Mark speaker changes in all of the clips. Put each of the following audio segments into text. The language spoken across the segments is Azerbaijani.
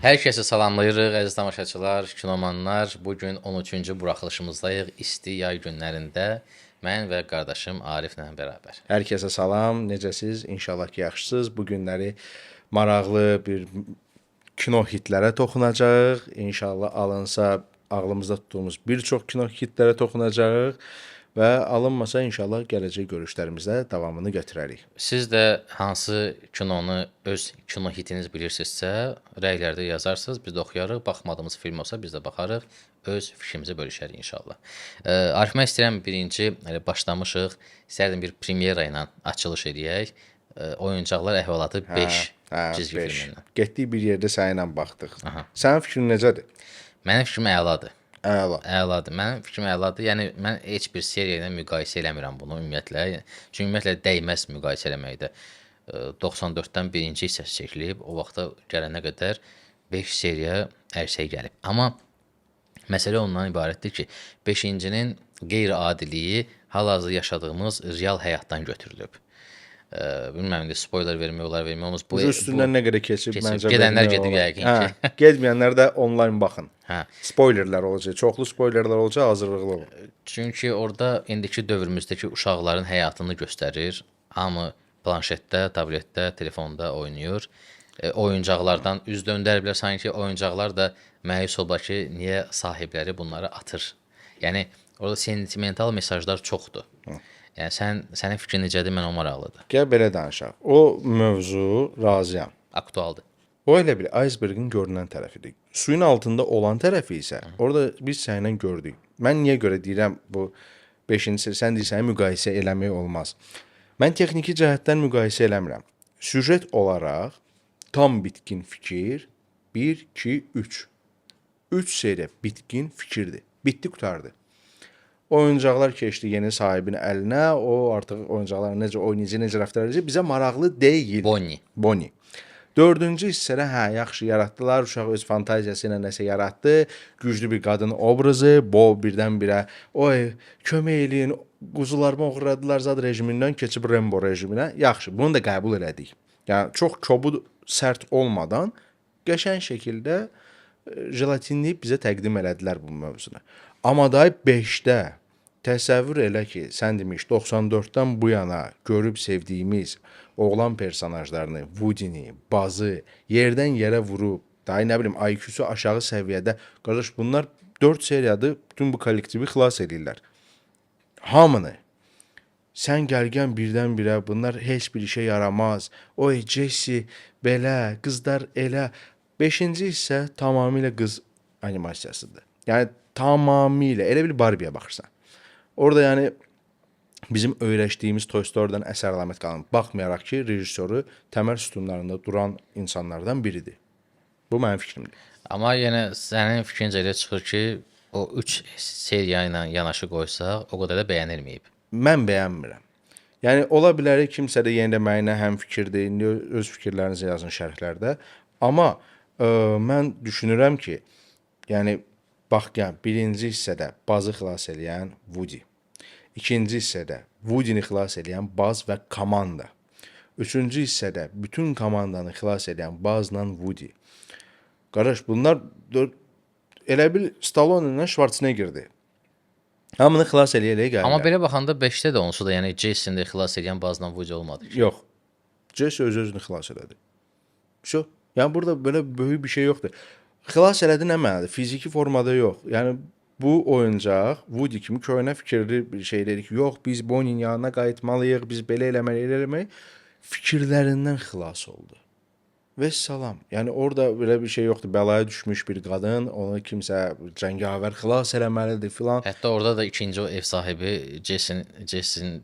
Speaker 1: Hər kəsi salamlayırıq, əziz tamaşaçılar, kinomanlar. Bugün 13-cü buraxılışımızdayıq, isti yay günlərində. Mən və qardaşım Ariflə bərabər.
Speaker 2: Hər kəsə salam, necəsiz? İnşallah ki, yaxşısınız. Bu günləri maraqlı bir kino hitlərə toxunacağıq. İnşallah alınsa ağlımızda tutduğumuz bir çox kino hitlərə toxunacağıq və alınmasa inşallah gələcək görüşlərimizdə davamını götürərik.
Speaker 1: Siz də hansı kinonu öz kino hitiniz bilirsinizsə, rəylərdə yazarsınız, biz də oxuyarıq. Baxmadığımız film olsa biz də baxarıq, öz fikrimizi bölüşərik inşallah. Arif, mən istəyirəm birinci başlamışıq, istərdim bir premyera ilə açılış edək. Oyuncaqlar əhvalatı 5 cizgi filmindən.
Speaker 2: Getdik bir yerdə səninlə baxdıq. Sənin fikrin necədir?
Speaker 1: Mənim fikrim əladır.
Speaker 2: Əla.
Speaker 1: Əladır. Mənim fikrim əladır. Yəni mən heç bir seriya ilə müqayisə eləmirəm bunu ümumiyyətlə. Çünki ümumiyyətlə dəyməz müqayisə eləməkdə. 94-dən birinci hissəsi çəkilib, o vaxta gələnə qədər 5 seriya ərsəyə gəlib. Amma məsələ ondan ibarətdir ki, 5-cinin qeyri-adiliyi hal-hazırda yaşadığımız real həyatdan götürülüb. Bilməm indi spoiler vermək olar, vermək olmaz. Bu
Speaker 2: üstündən nə qədər keçib məncə
Speaker 1: gedənlər gedib yəqin ki.
Speaker 2: Getməyənlər də onlayn baxın.
Speaker 1: Hə.
Speaker 2: Spoilerlər olacaq, çoxlu spoilerlər olacaq, hazırlıqlı olun.
Speaker 1: Çünki orada indiki dövrümüzdəki uşaqların həyatını göstərir. Hamı planşetdə, tabletdə, telefonda oynayır. Oyuncaqlardan üz döndəriblər, sanki oyuncaqlar da məyus olublar ki, niyə sahibləri bunları atır. Yəni orada sentimental mesajlar çoxdur. Yəni sənin fikrin necədir? Mən o maraqlıdır.
Speaker 2: Gəl belə danışaq. O mövzu razıyam.
Speaker 1: Aktualdır.
Speaker 2: O elə bil icebergin görünən tərəfidir. Suyun altında olan tərəfi isə orada biz səninlə gördük. Mən niyə görə deyirəm bu 5-ci sən deyirsən müqayisə eləmək olmaz. Mən texniki cəhətdən müqayisə eləmirəm. Süjet olaraq tam bitkin fikir 1 2 3. 3 seriya bitkin fikirdir. Bitdi, qurtardı. Oyuncaqlar keçdi yeni sahibinin əlinə, o artıq oyuncaqlar necə oynayacaq, necə rəftar edəcək bizə maraqlı deyil. Bonnie. 4-cü hissədə yaxşı yaratdılar, uşaq öz fantaziyası ilə nəsə yaratdı, güclü bir qadın obrazı, birdən-birə kömək eləyin, quzularımı oğurladılar zad rejimindən keçib Rambo rejiminə. Yaxşı, bunu da qəbul elədik. Yəni çox kobud, sərt olmadan qəşəng şəkildə jelatinləyib bizə təqdim elədilər bu mövzunu. Amma da 5-də təsəvvür elə ki, sən demiş 94-dən bu yana görüb sevdiyimiz oğlan personajlarını, Woody-ni, Bazı yerdən yerə vurub, daha nə bilim IQ-su aşağı səviyyədə, qardaş bunlar 4 seriyadır, bütün bu kollektivi xilas edirlər. Hamını sən gəlgən birdən-birə bunlar heç bir işə yaramaz. Oy Jesse belə, qızlar elə. 5-ci hissə tamamilə qız animasiyasıdır. Yəni tamamilə elə bil Barbie-yə baxırsan. Orada yəni bizim öyrəşdiyimiz Toy Story-dan əsər-əlamət qalın. Baxmayaraq ki, rejissoru təməl sütunlarında duran insanlardan biridir. Bu mənim fikrimdir.
Speaker 1: Amma yenə sənin fikrincə elə çıxır ki, o 3 seriya ilə yanaşı qoysaq, o qədər də bəyənilməyib.
Speaker 2: Mən bəyənmirəm. Yəni ola bilər kimsə də yenə də mənimlə həm fikirdir, indi öz fikirlərinizi yazın şərhlərdə. Amma mən düşünürəm ki, yəni bax, birinci hissədə Bazı xilas edən Woody. İkinci hissədə Woody-ni xilas edən Baz və komanda. Üçüncü hissədə bütün komandanı xilas edən Bazla Woody. Qardaş, bunlar elə bil Stallone ilə Schwarzenegger'dir. Hamını xilas eləyə gəlirlər.
Speaker 1: Amma belə baxanda 5-də də onsu da, yəni Jason-də xilas edən Bazla Woody olmadı ki.
Speaker 2: Yox. Jason öz-özünü xilas elədi. Yəni burada belə böyük bir şey yoxdur. Xilas elədi nə mənadır? Fiziki formada yox. Yəni bu oyuncaq Woody kimi köhnə fikirli bir şey dedik. Yox, biz Bonnie'nin yanına qayıtmalıyıq, biz belə eləməliyik. Fikirlərindən xilas oldu. Və salam. Yəni orada belə bir şey yoxdur. Bəlaya düşmüş bir qadın, onu kimsə cəngavər xilas eləməlidir filan.
Speaker 1: Hətta orada da ikinci o ev sahibi Jason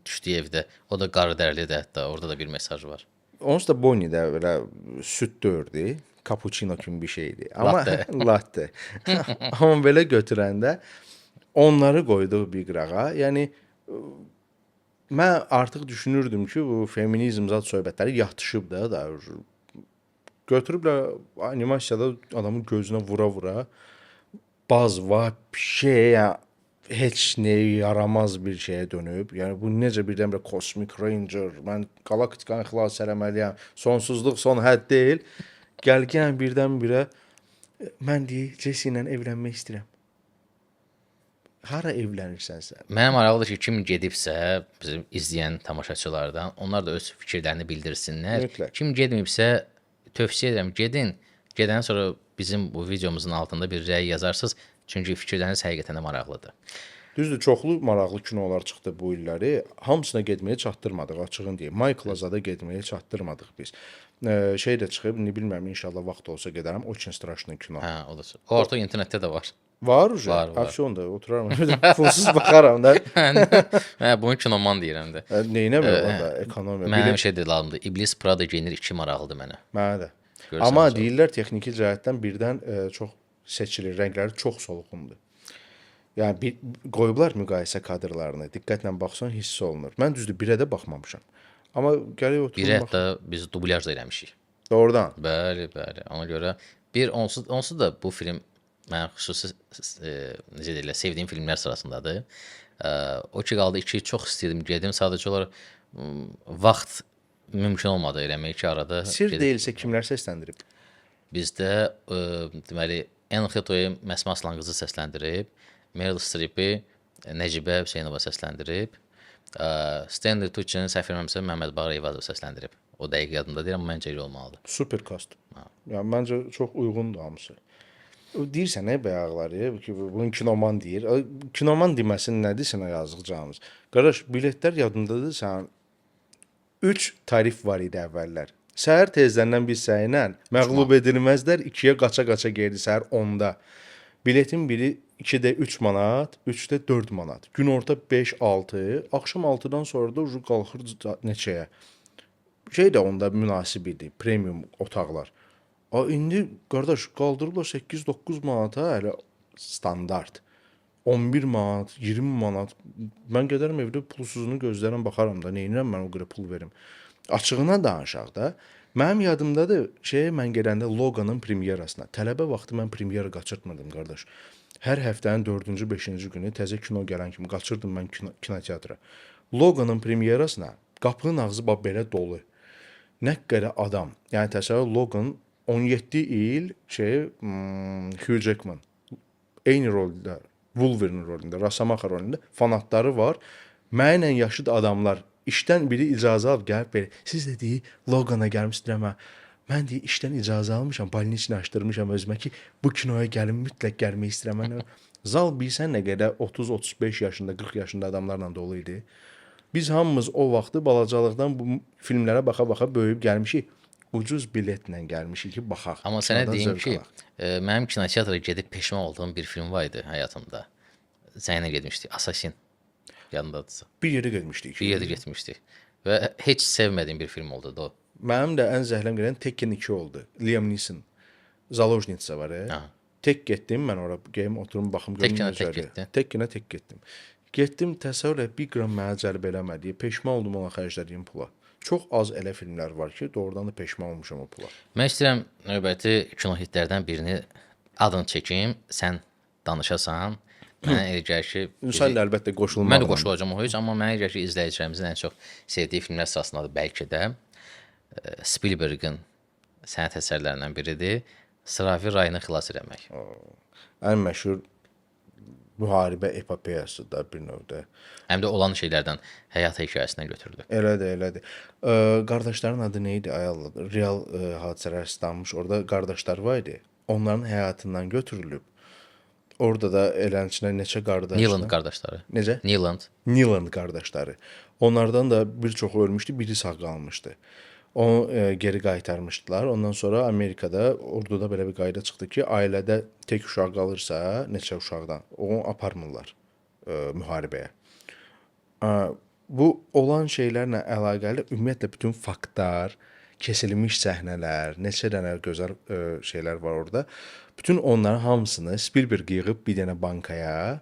Speaker 1: düşdüyü evdə. O da qaradərlidir hətta. Orada da bir mesaj var.
Speaker 2: Onsuz da Bonnie də belə süd dördü. Cappuccino kimi bir şeydi. Amma latte. Amma belə götürəndə onları qoydu bir qırağa. Yəni mən artıq düşünürdüm ki, bu feminizm zat söhbətləri yatışıb da götürüblər animasiyada adamın gözünə vura-vura Baz heç nəyə yaramaz bir şeyə dönüb. Yəni bu necə birdən-birə Cosmic Ranger, mən galaktikanı xilas eləməliyəm, sonsuzluq son hədd deyil. Gəlgən birdən-birə Mən deyir, Jesse ilə evlənmək istəyirəm. Hara evlənirsən sən?
Speaker 1: Mənə maraqlıdır ki, kim gedibsə, bizim izləyən tamaşaçılardan, onlar da öz fikirlərini bildirsinlər.
Speaker 2: Mütləq.
Speaker 1: Kim gedməyibsə, tövsiyə edirəm, gedin. Gedəndən sonra bizim bu videomuzun altında bir rəy yazarsınız. Çünki fikirləriniz həqiqətən də maraqlıdır.
Speaker 2: Düzdür, çoxlu maraqlı kinolar çıxdı bu illəri. Hamısına getməyə çatdırmadıq, açığın deyim. Michael Zada getməyə çatdırmadıq biz. Şey də çıxıb, ne bilmirəm, inşallah vaxt olsa gedərəm. Очень страшный kino.
Speaker 1: Hə, o da. O artıq internetdə də var.
Speaker 2: Var уже.
Speaker 1: Var.
Speaker 2: Afşon da oturaram. Pulsuz baxaram da.
Speaker 1: Hə, bunu kinoman deyirəm də.
Speaker 2: Neynə belə onda ekonomiya.
Speaker 1: Mənə bir şey də lazımdır. İblis Prada geyinir 2 maraqlıdır mənə.
Speaker 2: Mənə də.
Speaker 1: Görürsən
Speaker 2: Amma
Speaker 1: sonra.
Speaker 2: deyirlər texniki cəhətdən birdən çox seçilir, rəngləri çox solğundur. Yəni bir qoyublar müqayisə kadrlarını. Diqqətlə baxsan hiss olunur. Mən düzdür birə də baxmamışam. Amma gəlib
Speaker 1: Biri
Speaker 2: oturum bax.
Speaker 1: hətta biz dublyaj da eləmişik.
Speaker 2: Doğrudan.
Speaker 1: Bəli, bəli. Ona görə bir onsuz da bu film mənim xüsusi necə deyirlər, sevdiyim filmlər sırasındadır. O ki qaldı 2-yi çox istəyirdim, gedim. Sadəcə olaraq vaxt mümkün olmadı eləmək ki, arada.
Speaker 2: Sir deyilsə kimlər səsləndirib?
Speaker 1: Bizdə deməli Anne Hathaway Məsmə Aslan qızı səsləndirib, Meryl Streep'i Nəcibə Hüseynova səsləndirib, Stanley Tucci-ni səhv etmirəmsə Məmməd Bağır Eyvazov səsləndirib. O dəqiq yadımda deyil, amma məncə elə olmalıdır.
Speaker 2: Super kast. Yəni məncə çox uyğundur hamısı. Deyirsən nə bayaqları ki, bunun kinoman deyir. Kinoman deməsin nədir sənə yazıq canımız. Qardaş, biletlər yadındadır sən 3 tarif var idi əvvəllər. Səhər tezdəndən biz səyinlə məğlub edilməzlər 2-yə qaça-qaça gəldi səhər 10-da. Biletin biri 2-də 3 manat, 3-də 4 manat. Günorta 5-6, axşam 6-dan sonra da ucu qalxır neçəyə. Şey də onda münasib idi, premium otaqlar. İndi qardaş qaldırıblar 8-9 manata hələ standart. 11 manat, 20 manat. Mən gedərəm evdə pulsuzunu gözlərəm, baxaram da, neynirəm mən o qədər pul verim. Açığına danışaq da, mənim yadımdadır, mən gedəndə Loganın premyerasına. Tələbə vaxtı mən premyera qaçırtmadım, qardaş. Hər həftənin 4-cü, 5-ci günü təzə kino gələn kimi qaçırdım mən kinoteatra. Loganın premyerasına qapının ağzı belə dolu. Nə qədər adam. Yəni təsəvvür Logan 17 il Hugh Jackman eyni rolda, Wolverine rolunda, Rosamaxa rolunda fanatları var. Mənlə yaşıd adamlar işdən biri icazə alıb gəlib belə. Siz də deyir Logan'a gəlmişdir amma mən deyir işdən icazə almışam, balniçini açdırmışam özümə ki bu kinoya gəlim, mütləq gəlmək istəyirəm. Mən zal bilsən nə qədər 30-35 yaşında, 40 yaşında adamlarla dolu idi. Biz hamımız o vaxtı balacalıqdan bu filmlərə baxa-baxa böyüyüb gəlmişik. Ucuz biletlə gəlmişik ki, baxaq.
Speaker 1: Amma sənə deyim ki, mənim kinoteatra gedib peşman olduğum bir film var idi həyatımda. Səninlə getmişdik, Assassin. Yadındadırsa.
Speaker 2: Bir yerə getmişdik.
Speaker 1: Bir yerdə getmişdik. Və heç sevmədiyim bir film oldu da o.
Speaker 2: Mənim də ən zəhləm gələn Tekken 2 oldu. Liam Neeson. Zalojnitsa var. Tek getdim mən ora, geyim oturum baxım görüm necədir. Tekkenə tek getdim. Getdim təsəvvür et, bir qram mənə cəlb eləmədi. Peşman oldum ona xərclədiyim pula. Çox az elə filmlər var ki, doğrudan da peşman olmuşam o pula.
Speaker 1: Mən istəyirəm növbəti kino hitlərdən birini adını çəkim, sən danışasan. Mənə elə gəlir ki,
Speaker 2: Sən də əlbəttə qoşulmaq.
Speaker 1: Mən də qoşulacağam o heç, amma mənə elə gəlir ki, izləyicilərimizin ən çox sevdiyi filmlər sırasındadır bəlkə də. Spielberg'in sənət əsərlərindən biridir. Sıravi rayını xilas eləmək.
Speaker 2: Ən məşhur müharibə epopeyası da bir növdə.
Speaker 1: Həm də olan şeylərdən həyat hekayəsindən götürülür.
Speaker 2: Elədir, elədir. Qardaşların adı nə idi? Real hadisələr islanmış. Orada qardaşlar var idi. Onların həyatından götürülüb. Orada da elənçinə neçə qardaşlar.
Speaker 1: Neeland qardaşları.
Speaker 2: Necə?
Speaker 1: Neeland
Speaker 2: qardaşları. Onlardan da bir çoxu ölmüşdü, biri sağ qalmışdı. Onu geri qaytarmışdılar. Ondan sonra Amerikada, orduda belə bir qayda çıxdı ki, ailədə tək uşaq qalırsa, neçə uşaqdan, onu aparmırlar müharibəyə. Bu olan şeylərlə əlaqəli ümumiyyətlə bütün faktlar, kesilmiş səhnələr, neçə dənə gözəl şeylər var orada. Bütün onların hamısını Spielberg yığıb bir dənə bankaya,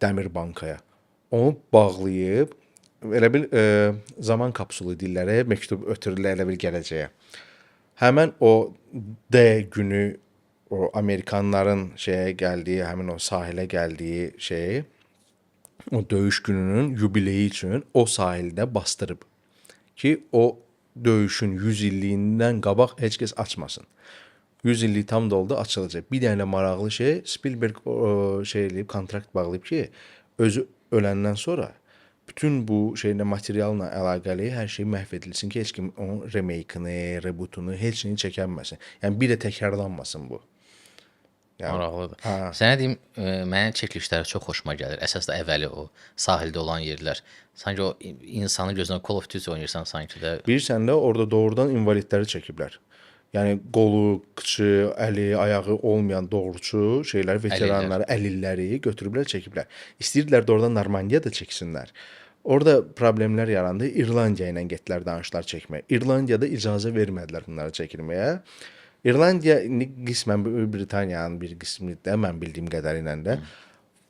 Speaker 2: dəmir bankaya, onu bağlayıb, elə bil zaman kapsulu dilləri məktub ötürürlər elə bil gələcəyə. Həmən o D günü, o Amerikanların gəldiyi, həmin o sahilə gəldiyi o döyüş gününün yubileyi üçün o sahildə bastırıb ki, o döyüşün 100 illiyindən qabaq heç kəs açmasın. 100 illik tam doldu, açılacaq. Bir dənə maraqlı şey, Spielberg şey eləyib, kontrakt bağlayıb ki, özü öləndən sonra bütün bu şeylə materialla əlaqəli hər şey məhv edilsin ki, heç kim onun remake-ni, rebootunu, heç nəyini çəkənməsin. Yəni bir də təkrarlanmasın bu. Yəni,
Speaker 1: Maraqlıdır.
Speaker 2: hə.
Speaker 1: Sənə deyim, mənim çəkilişləri çox xoşuma gəlir. Əsas da əvvəli o sahildə olan yerlər. Sanki o insanı gözünə Call of Duty oynayırsan sanki də.
Speaker 2: Bilirsən də orada doğrudan invalidləri çəkiblər. Yəni qolu, qıçı, əli, ayağı olmayan doğruçu şeyləri, veteranları, əlilləri götürüblər, çəkiblər. İstəyirdilər də oradan Normandiyada çəksinlər. Orada problemlər yarandı. İrlandiya ilə getdilər danışıqlar çəkməyə. İrlandiyada icazə vermədilər bunları çəkilməyə. İrlandiya indi qismən Böyük Britaniyanın bir qismi də mən bildiyim qədərilə də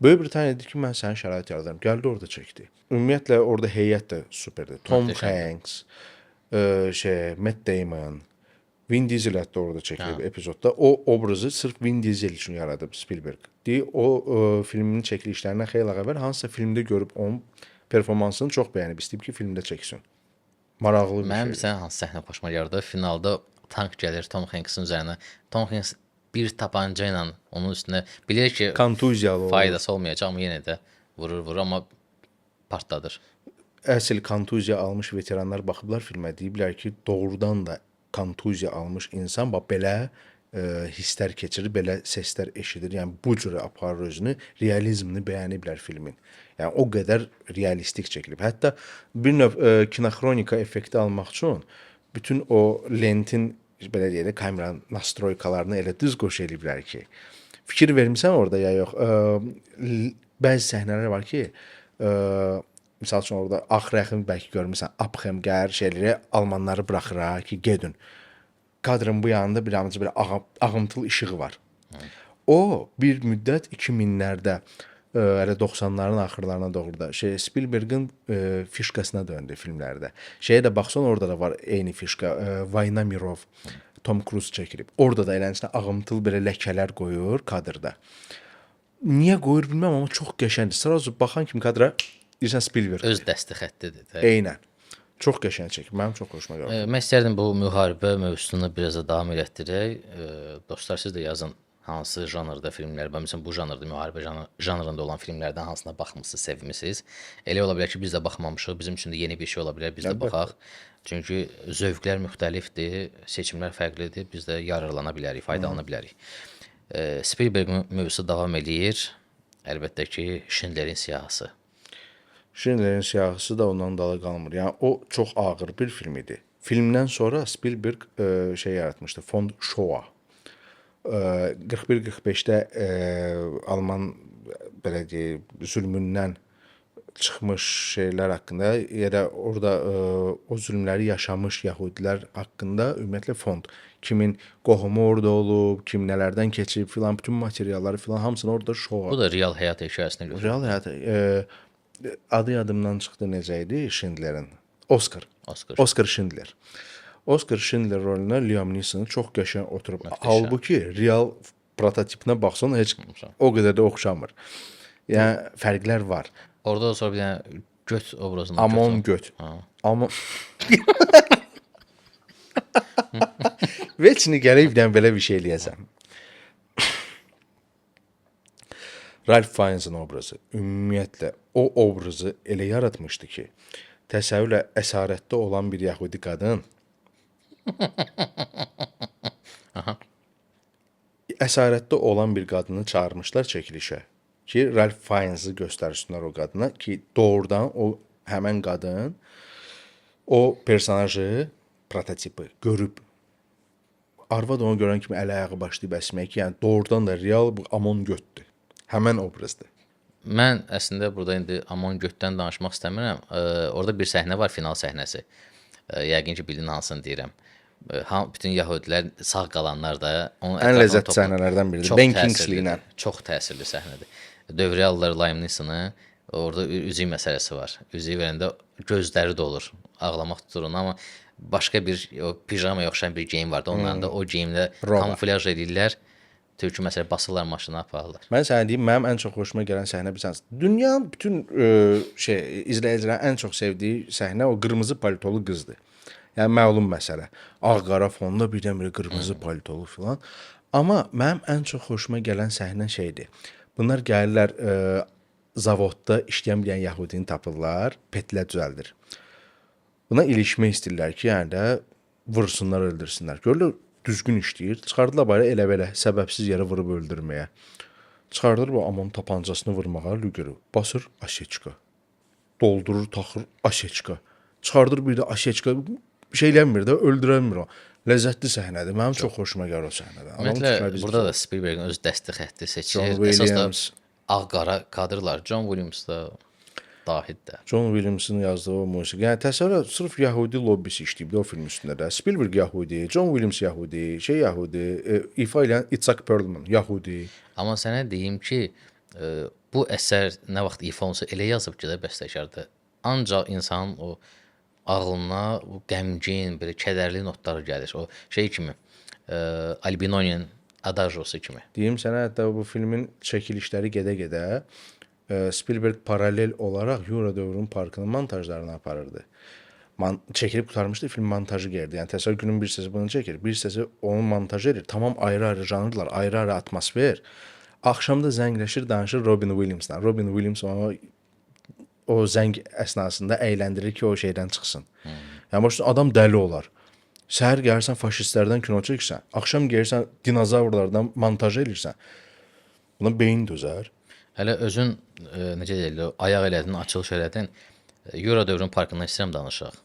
Speaker 2: Böyük Britaniya dedi ki, mən sənin şərait yaradıram. Gəldi orada çəkdi. Ümumiyyətlə orada heyət də superdir. Tom Hanks, Matt Damon, Vin Diesel hətta orada çəkilib epizodda. O obrazı sırf Vin Diesel üçün yaradıb Spielberg. O filmin çəkilişlərindən xeyli əvvəl hansısa filmdə görüb onun performansını çox bəyənib, istəyib ki, filmdə çəksin. Maraqlı bir şey.
Speaker 1: Mənim sən hansı səhnə xoşuma gəldi? Finalda tank gəlir Tom Hanks'in üzərinə. Tom Hanks bir tapanca ilə onun üstünə bilir ki,
Speaker 2: Kontuziyalı olur.
Speaker 1: faydası olmayacaq, amma yenə də vurur, amma partladır.
Speaker 2: Əsl kontuziya almış veteranlar baxıblar filmə, deyiblər ki, doğrudan da kontuziya almış insan bax belə hisslər keçirir, belə səslər eşidir. Yəni bu cürə aparır özünü, realizmini bəyəniblər filmin. Yəni o qədər realistik çəkilib. Hətta bir növ kinoxronika effekti almaq üçün bütün o lentin belə deyək də kameranın nastroykalarını elə düz qoş eləyiblər ki, fikir vermisən orada ya yox. Bəzi səhnələr var ki, misal üçün orada Axrəxin bəlkə görmüsən, Abxemgər şeyləri almanları buraxır ki, gedin. Kadrın bu yanında bir amca belə ağımtılı işığı var. O bir müddət 2000-lərdə elə 90-ların axırlarına doğru da Spielberg'in fişkasına döndü filmlərdə. Şeyə də baxsan orada da var eyni fişka. Vayna Mirov, Tom Cruise çəkilib. Orada da eləncə ağımtılı belə ləkələr qoyur kadrda. Niyə qoyur bilməm, amma çox qəşəngdir. Sırası baxan kimi kadra deyirsən Spielberg.
Speaker 1: Öz dəsti xəttidir də.
Speaker 2: Eynən. Çox qəşəng çəkib. Mənim çox xoşuma gəldi.
Speaker 1: Mən istərdim bu müharibə mövzusunu biraz da davam elətdirək. Dostlar, siz də yazın hansı janrda filmlər, məsələn bu janrda, müharibə janrında olan filmlərdən hansına baxmısınız, sevmisiniz? Elə ola bilər ki, biz də baxmamışıq, bizim üçün də yeni bir şey ola bilər, biz də baxaq. Çünki zövqlər müxtəlifdir, seçimlər fərqlidir, biz də yararlana bilərik, faydalana bilərik. Spielberg mövzusu davam eləyir. Əlbəttə ki, Schindlerin Siyahısı.
Speaker 2: Schindlerin Siyahısı da ondan dala qalmır. Yəni o çox ağır bir film idi. Filmdən sonra Spielberg şey yaratmışdı, Fond Shoah. 41-45-də Alman belə deyək, zülmündən çıxmış şeylər haqqında, ya da orada o zülmləri yaşamış yəhudilər haqqında ümumiyyətlə fond, kimin qohumu orada olub, kim nələrdən keçib filan, bütün materialları filan hamısını orada şoa.
Speaker 1: Bu da real həyat hekayəsini götürür.
Speaker 2: Real həyat adı yadımdan çıxdı, necə idi Schindlerin? Oscar Schindler. Oscar Schindler roluna Liam Neeson çox qəşəng oturub. Halbuki real prototipinə baxsan heç o qədər də oxşamır. Yəni fərqlər var.
Speaker 1: Orada da sonra bir dənə göt obrazını
Speaker 2: Amon göt. Amon Veçini gəlib dən belə bir şey eləyəsən. Ralph Fiennes'in obrazı ümumiyyətlə o obrazı elə yaratmışdı ki, təsəvvürlə əsarətdə olan bir yəhudi qadın əsarətdə olan bir qadını çağırmışlar çəkilişə ki, Ralph Fiennes'i göstərsinlər o qadına ki, doğrudan o həmən qadın o personajı, prototipi görüb. Arvad onu görən kimi əl-ayağı başlayıb əsməyə ki, yəni doğrudan da real bu Amon götdür. Həmən obrazdır.
Speaker 1: Mən əslində burada indi Amon götdən danışmaq istəmirəm. Orada bir səhnə var, final səhnəsi. Yəqin ki, bildin hansını deyirəm. Bütün yəhudilər, sağ qalanlar da
Speaker 2: ən ləzzətli səhnələrdən biridir. Ben Kingsley ilə.
Speaker 1: Çox təsirli səhnədir. Dövrəyə alırlar Liam Neeson'ı. Orada üzük məsələsi var. Üzüyü verəndə gözləri dolur. Ağlamaq tutur onu, amma başqa bir pijamaya oxşayan bir geyim vardı. Onların da o geyimlə kamuflaj edirlər. Türkü məsələ basırlar, maşına aparırlar.
Speaker 2: Mən sənə deyim, mənim ən çox xoşuma gələn səhnə bir səhnə. Dünyanın bütün izləyicilərin ən çox sevdiyi səhnə o qırmızı paltolu qızdır. Yəni məlum məsələ. Ağ-qara fonda birdən-birə qırmızı paltolu filan. Amma mənim ən çox xoşuma gələn səhnə şeydir. Bunlar gəlirlər zavodda işləyən bir yəhudini tapırlar, petlə düzəldir. Buna ilişmək istəyirlər ki, yəni də vursunlar, öldürsünlər. Görürlər düzgün işləyir. Çıxardılar bara elə-belə səbəbsiz yerə vurub öldürməyə. Çıxardır bu amon tapancasını vurmağa lügürü. Basır aşeçka. Doldurur, taxır aşeçka. Çıxardır bir də aşeçka. Bir şey eləmir də, öldürəmir o. Ləzzətli səhnədir. Mənim çox xoşuma gəlir o səhnədə.
Speaker 1: Ümumiyyətlə burada da Spielbergin öz dəsti xətti seçir.
Speaker 2: John
Speaker 1: Əsas da
Speaker 2: Williams.
Speaker 1: ağ-qara kadrlar. John Williams da dahildir.
Speaker 2: John Williams'ın yazdığı o musiqi. Yəni təsəvvür et, sırf Yahudi lobbisi işləyibdi o film üstündə də. Spielberg Yahudi, John Williams Yahudi, Yahudi, ifa edən Itzhak Perlman Yahudi.
Speaker 1: Amma sənə deyim ki, bu əsər nə vaxt ifa olunsa elə yazıb ki, də bəstəkardır. Ancaq insanın o ağlına o qəmgin, belə kədərli notları gəlir. O şey kimi, Albinoni'nin Adagiosu kimi.
Speaker 2: Deyim sənə, hətta bu filmin çəkilişləri gedə-gedə Spielberg paralel olaraq Euro dövrünün parkının montajlarını aparırdı. Çəkilib qurtarmışdı, film montajı gəldi. Yəni təsəvvür günün bir hissəsi bunu çəkir, bir hissəsi onun montajı edir. Tamam ayrı-ayrı janrlar, ayrı-ayrı atmosfer. Axşamda zəngləşir, danışır Robin Williams'la. Robin Williams o zəng əsnasında əyləndirir ki, o şeydən çıxsın. Yəni başda adam dəli olar. Səhər gəlirsən faşistlərdən kino çəkirsən, axşam gəlirsən dinozavrlardan montaj edirsən. Buna beyin dözər.
Speaker 1: Hələ özün necə deyirlər, ayaq elədin, açılış elədin. Euro dövrün parkından istəyirəm danışaq.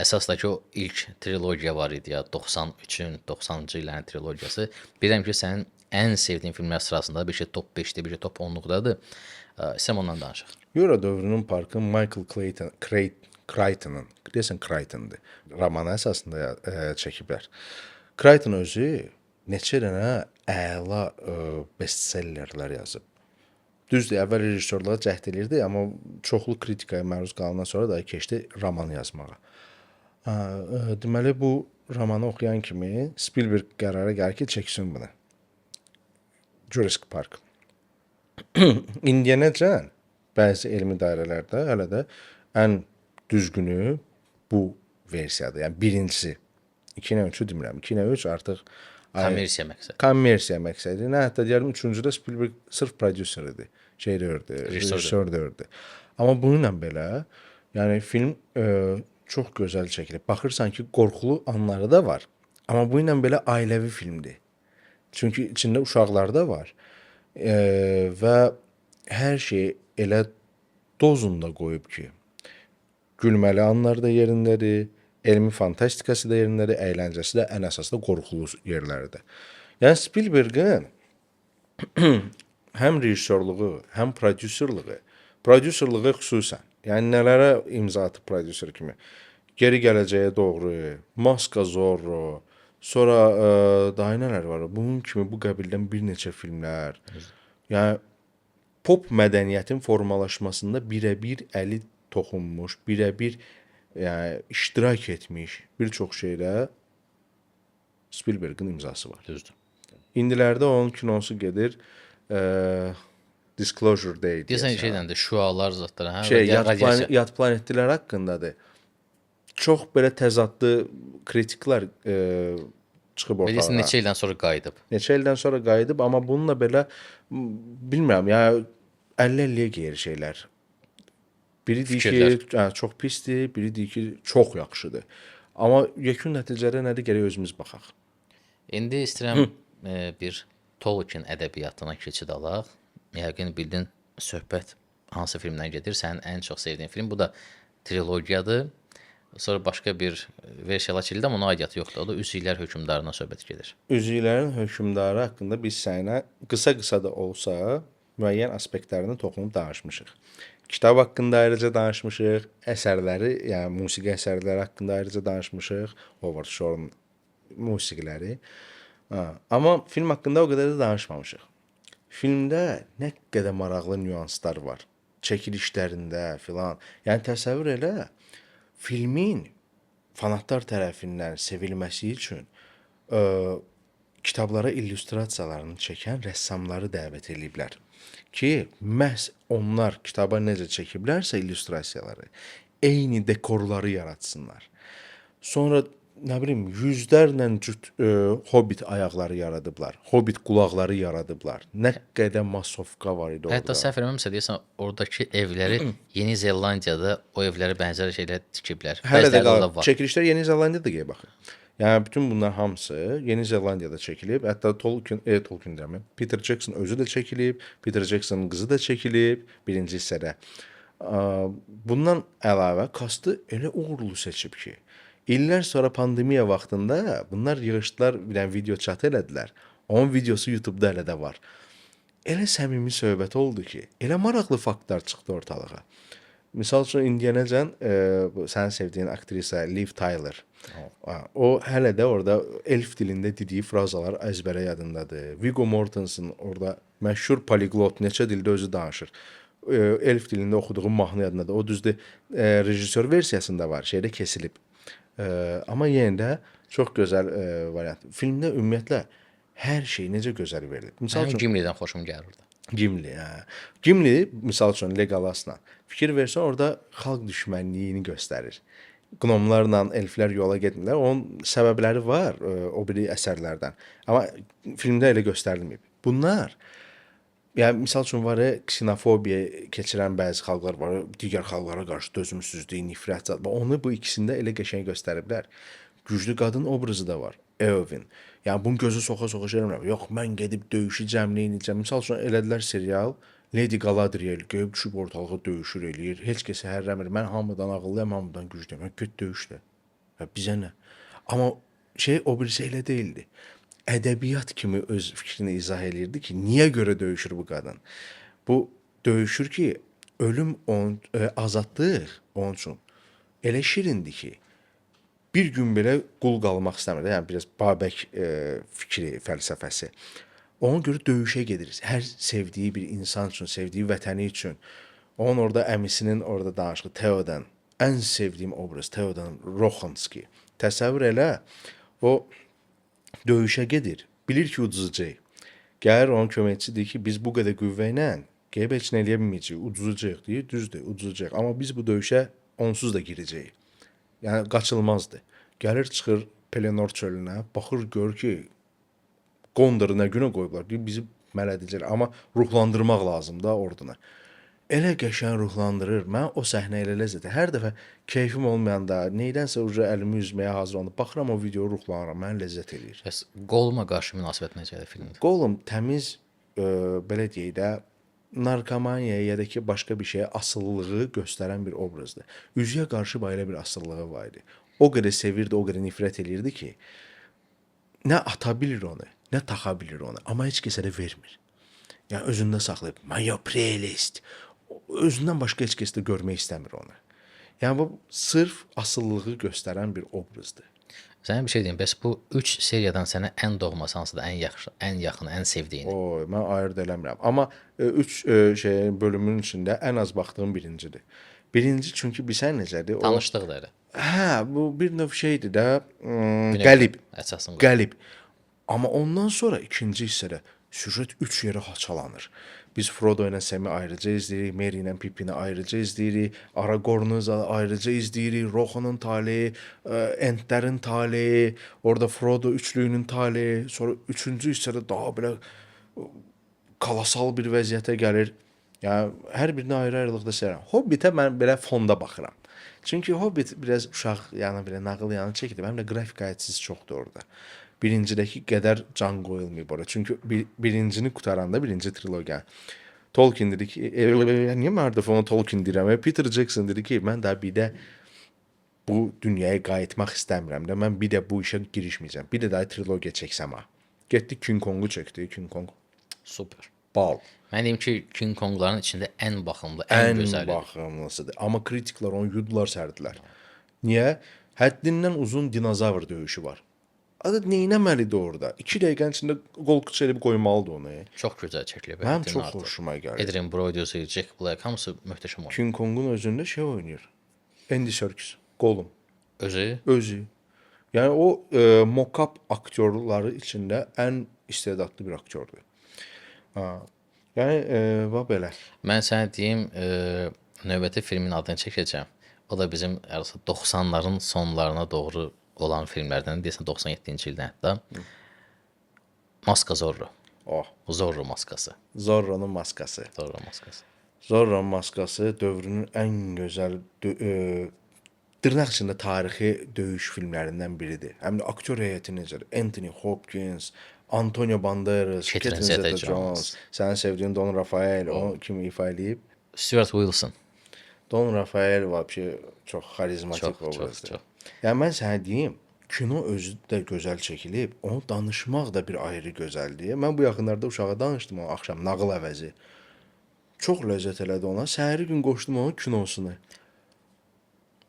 Speaker 1: Əsas da ki, o ilk trilogiya var idi ya, 93-ün, 90-cı illərin trilogiyası. Bilirəm ki, sənin ən sevdiyin filmlər sırasında bir şey top 5-dir, bir şey top 10-luqdadır. İstəyirəm ondan danışaq.
Speaker 2: Euro dövrünün parkı Michael Crichton'ın, deyəsən Crichton'dır. Romanı əsasında çəkiblər. Crichton özü neçə dənə əla bestsellerlər yazıb. Düzdür, əvvəl rejissorlara cəhd edirdi, amma çoxlu kritikaya məruz qalandan sonra da keçdi roman yazmağa. Deməli, bu romanı oxuyan kimi Spielberg qərara gəlir ki, çəksin bunu. Jurassic Park. İndiyənəcən bəzi elmi dairələrdə hələ də ən düzgünü bu versiyadır. Yəni birincisi. 2-nə 3-ü demirəm. 2-nə 3 artıq
Speaker 1: Kommersiya məqsədi.
Speaker 2: Kommersiya məqsədi. Nə, hətta deyərdim 3-cüdə Spielberg sırf prodüser idi. Şey deyirdi, rejissor deyirdi. Amma bununla belə, yəni film çox gözəl çəkilib. Baxırsan ki, qorxulu anları da var. Amma bununla belə ailəvi filmdir. Çünki içində uşaqlar da var. Və hər şey elə dozunda qoyub ki, gülməli anlar da yerindədir, elmi fantastikası da yerindədir, əyləncəsi də ən əsaslı qorxulu yerlərdir. Yəni Spielbergin həm rejissorluğu, həm prodüserlığı xüsusən, yəni nələrə imza atıb prodüser kimi, Geri gələcəyə doğru, Maska Zorro, sonra daha nələr var? Bunun kimi bu qəbildən bir neçə filmlər. Yəni pop mədəniyyətin formalaşmasında birə-bir əli toxunmuş, birə-bir yəni iştirak etmiş bir çox şeydə Spielbergin imzası var.
Speaker 1: Düzdür.
Speaker 2: İndilərdə onun kinosu gedir Disclosure Day.
Speaker 1: Deyəsən şeydən də şüalar zatlar, hə?
Speaker 2: Yad planetlər haqqındadır. Çox belə təzadlı kritiklər çıxıb ortalığa.
Speaker 1: Bilirsən, neçə ildən sonra qayıdıb.
Speaker 2: Neçə ildən sonra qayıdıb, amma bununla belə bilmirəm, yəni 50-50-yə geyir şeylər. Biri deyir ki, çox pisdir, biri deyir ki, çox yaxşıdır. Amma yekun nəticədə nədir, gərək özümüz baxaq.
Speaker 1: İndi istəyirəm bir Tolkien ədəbiyyatına keçid alaq. Yəqin bildin, söhbət hansı filmdən gedir? Sənin ən çox sevdiyin film. Bu da trilogiyadır. Sonra başqa bir versiyalar çəkildi, amma ona aidiyyatı yoxdur. O da Üzüklər hökmdarına söhbət gedir.
Speaker 2: Üzüklərin hökmdarı haqqında biz səninlə qısa-qısa da olsa müəyyən aspektlərini toxunub danışmışıq. Kitab haqqında ayrıca danışmışıq, əsərləri, yəni musiqi əsərləri haqqında ayrıca danışmışıq, Howard Shore'un musiqiləri. Amma film haqqında o qədər də danışmamışıq. Filmdə nə qədər maraqlı nüanslar var, çəkilişlərində filan. Yəni təsəvvür elə, filmin fanatlar tərəfindən sevilməsi üçün kitablara illüstrasiyalarını çəkən rəssamları dəvət ediblər ki, məhz onlar kitaba necə çəkiblərsə illüstrasiyaları, eyni dekorları yaratsınlar. Sonra nə bilim yüzlərlə cüt Hobbit ayaqları yaradıblar. Hobbit qulaqları yaradıblar. Nə qədər masovka var idi
Speaker 1: Hətta
Speaker 2: orada.
Speaker 1: səhv eləmirəmsə deyəsən oradakı evləri Yeni Zelandiyada o evlərə bənzər şeylər tikiblər.
Speaker 2: Hələ də
Speaker 1: Bəziləri orada
Speaker 2: qalıb.
Speaker 1: var.
Speaker 2: Çəkilişlər Yeni Zelandiyada geyə baxın. Yəni bütün bunlar hamısı Yeni Zelandiyada çəkilib. Hətta Tolkien demirəm. Peter Jackson özü də çəkilib, Peter Jacksonın qızı da çəkilib birinci hissədə. Bundan əlavə kastı elə uğurlu seçib ki, illər sonra pandemiya vaxtında bunlar yığışdılar, bir dənə video chat elədilər. Onun videosu YouTube-da hələ də var. Elə səmimi söhbət oldu ki, elə maraqlı faktlar çıxdı ortalığa. Misal üçün indiyənəcən bu sənin sevdiyin aktrisa Liv Tyler. O hələ də orada elf dilində dediyi frazalar əzbərə yadındadır. Viggo Mortensen orada məşhur poliglot, neçə dildə özü danışır. Elf dilində oxuduğum mahnı yadındadır. O düzdür, rejissor versiyasında var, şeydə kesilib. Amma yenə də çox gözəl variant. Filmdə ümumiyyətlə hər şey necə gözəl verilib. Misal
Speaker 1: Mənim
Speaker 2: üçün
Speaker 1: Gimlidən xoşum gəlir orada.
Speaker 2: Gimli, hə. Gimli misal üçün Legolasla fikir versən orada xalq düşmənliyini göstərir. Gnomlarla elflər yola getmirlər. Onun səbəbləri var o biri əsərlərdən. Amma filmdə elə göstərilməyib. Bunlar yəni misal üçün var ksenofobiya keçirən bəzi xalqlar var, digər xalqlara qarşı dözümsüzlük, nifrət zad. Onu bu ikisində elə qəşəng göstəriblər. Güclü qadın obrazı da var. Eowyn. Yəni bunun gözü soxa-soxa şey eləmirəm. Yox, mən gedib döyüşəcəm, neyniyəcəm. Misal üçün elədilər serial, Lady Galadriel gəlib düşüb ortalığa döyüşür eləyir. Heç kəs hərrəmir. Mən hamıdan ağıllıyam, hamıdan güclüyəm. Get döyüşlə. Bizə nə? Amma şey o birisi elə deyildi. Ədəbiyyat kimi öz fikrini izah eləyirdi ki, niyə görə döyüşür bu qadın? Bu döyüşür ki, ölüm azadlıq onun üçün elə şirindir ki, bir gün belə qul qalmaq istəmir. Yəni biraz Babək fikri, fəlsəfəsi. Ona görə döyüşə gedir. Hər sevdiyi bir insan üçün, sevdiyi vətəni üçün. Onun orada əmisinin orada danışığı Theoden. Ən sevdiyim obraz Theoden Rohanski. Təsəvvür elə, o döyüşə gedir. Bilir ki, uduzacaq. Gəlir onun köməkçisidir ki, biz bu qədər qüvvə ilə gəlib heç nə eləyə bilməyəcəyik. Uduzacaq deyir, düzdür, uduzacaq. Amma biz bu döyüşə onsuz da girəcəyik. Yəni qaçılmazdı. Gəlir çıxır Pelennor çölünə, baxır görür ki, Gondor'u nə günə qoyublar. Deyir, bizi mələdicilər. Amma ruhlandırmaq lazımdır ordunu. Elə qəşəng ruhlandırır. Mən o səhnə ilə ləzzət. Hər dəfə keyfim olmayanda, neydənsə uca əlimi üzməyə hazır olanda baxıram o videoyu ruhlanıram. Mən ləzzət eləyir.
Speaker 1: Bəs Golluma qarşı münasibət necədir filmdə?
Speaker 2: Gollum təmiz, belə deyək də, narkomaniyaya ya da ki, başqa bir şeyə asılılığı göstərən bir obrazdır. Üzüyə qarşı belə bir asılılığı var idi. O qədər sevirdi, o qədər nifrət eləyirdi ki, nə ata bilir onu, nə taxa bilir onu, amma heç kəsə də vermir. Yəni özündə saxlayıb, "Moya prelest." Özündən başqa heç kəs də görmək istəmir onu. Yəni bu sırf asılılığı göstərən bir obrazdır.
Speaker 1: Sənə bir şey deyim, bəs bu 3 seriyadan sənə ən doğması hansıdır? Ən yaxın, ən sevdiyin?
Speaker 2: Oy, mən ayırd eləmirəm. Amma 3 bölümün içində ən az baxdığım birincidir. Birinci çünki bilsən necədir?
Speaker 1: Tanışlıq da elə.
Speaker 2: Hə, bu bir növ şeydir də, qəlib.
Speaker 1: Əsasın.
Speaker 2: Qəlib. Amma ondan sonra ikinci hissədə süjet 3 yerə haçalanır. Biz Frodo ilə Sam'i ayrıca izləyirik, Merry ilə Pippini ayrıca izləyirik, Aragorn'u ayrıca izləyirik, Rohan'ın taleyi, Entlərin taleyi, orada Frodo üçlüyünün taleyi, sonra üçüncü hissədə daha belə kalasal bir vəziyyətə gəlir. Yəni hər birini ayrı-ayrılıqda sevirəm. Hobbitə mən belə fonda baxıram. Çünki Hobbit biraz uşaq, yəni belə nağıl yanı çəkdi. Həm də qrafik ayətsiz çoxdur orada. Birincidəki qədər can qoyulmayıb ora. Çünki birincini qutaranda, birinci trilogiya Tolkien dedi ki, niyə mən hər dəfə ona Tolkien deyirəm? Peter Jackson dedi ki, mən daha bir də bu dünyaya qayıtmaq istəmirəm də. Mən bir də bu işə girişməyəcəm. Bir də daha trilogiya çəksəm ha. Getdi King Kongu çəkdi, King Kong.
Speaker 1: Super.
Speaker 2: Bal.
Speaker 1: Mən deyim ki, King Kongların içində ən baxımlı, ən gözəli.
Speaker 2: Ən baxımlısıdır. Amma kritiklər onu yudular, sərdilər. Niyə? Həddindən uzun dinozavr döyüşü var. Adı neynəməlidir orada? 2 dəqiqənin içində qol qıç edib qoymalıdır onu.
Speaker 1: Çox gözəl çəkilib.
Speaker 2: Mənim çox xoşuma gəlir.
Speaker 1: Adrian Brody, Jack Black hamısı möhtəşəm oyundur.
Speaker 2: King Kong'un özündə şey oynayır. Andy Serkis, Gollum.
Speaker 1: Özü.
Speaker 2: Yəni o mock-up aktyorları içində ən istedadlı bir aktyordur. Yəni belə.
Speaker 1: Mən sənə deyim, növbəti filmin adını çəkəcəm. O da bizim arası 90'ların sonlarına doğru olan filmlərdən, deyəsən 97-ci ildən hətta. Maska Zorro.
Speaker 2: Oh,
Speaker 1: Zorro maskası.
Speaker 2: Zorro'nun maskası.
Speaker 1: Zorro maskası.
Speaker 2: Zorro maskası dövrünün ən gözəl dırnaq içində tarixi döyüş filmlərindən biridir. Həm də aktyor heyəti necədir? Anthony Hopkins, Antonio Banderas,
Speaker 1: Catherine
Speaker 2: Catherine
Speaker 1: Zeta-Jones.
Speaker 2: Zeta-Jones, sənin sevdiyin Don Rafael, o kimi ifa eləyib.
Speaker 1: Stuart Wilson.
Speaker 2: Don Rafael vəbşi çox xarizmatik
Speaker 1: Çox,
Speaker 2: obrazdır.
Speaker 1: çox.
Speaker 2: Yəni mən sənə deyim, kino özü də gözəl çəkilib, onu danışmaq da bir ayrı gözəldir. Mən bu yaxınlarda uşağa danışdım o axşam nağıl əvəzi. Çox ləzzət elədi ona. Səhəri gün qoşdum onun kinosuna.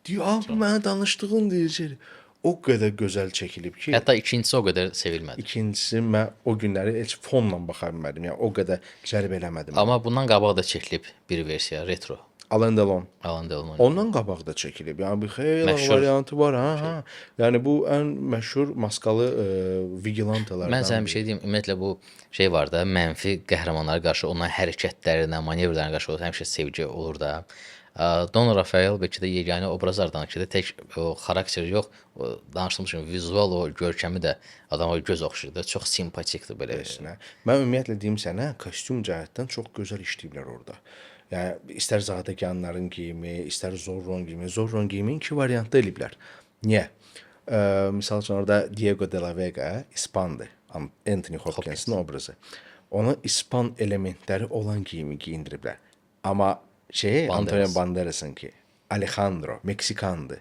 Speaker 2: Deyir, "Abi mənə danışdığın deyir, o qədər gözəl çəkilib ki."
Speaker 1: Hətta ikincisi o qədər sevilmədi.
Speaker 2: İkincisi mən o günləri heç fonla baxa bilmədim. Yəni o qədər cəlb eləmədim.
Speaker 1: Amma bundan qabaq da çəkilib bir versiya, retro.
Speaker 2: Alain Delon.
Speaker 1: Alan Delon.
Speaker 2: Ondan qabaq da çəkilib. Yəni bir xeyli
Speaker 1: Məşhur
Speaker 2: variantı var, ha. Yəni bu ən məşhur maskalı vigilantalardan.
Speaker 1: Mən sənə bir şey deyim, ümumiyyətlə bu şey var da, mənfi qəhrəmanlara qarşı onların hərəkətlərinə, manevrlərinə qarşı həmişə sevgi olur da. Don Rafael bəlkə də yeganə obrazlardan ki, tək o xarakteri yox, o danışdığımız kimi vizual o görkəmi də adama göz oxşayır da, çox simpatikdir belə.
Speaker 2: Nə? Mən ümumiyyətlə deyim sənə, kostyum cəhətdən çox gözəl işləyiblər orada. Yəni istər zadəganların geyimi, istər Zorron geyimi. Zorron geyimini iki variantda eliblər. Niyə? Misal üçün orada Diego de la Vega İspandır. Anthony Hopkins'in obrazı. Ona İspan elementləri olan geyimi giyindiriblər. Amma Antonio Banderas'ın ki Alejandro Meksikandır.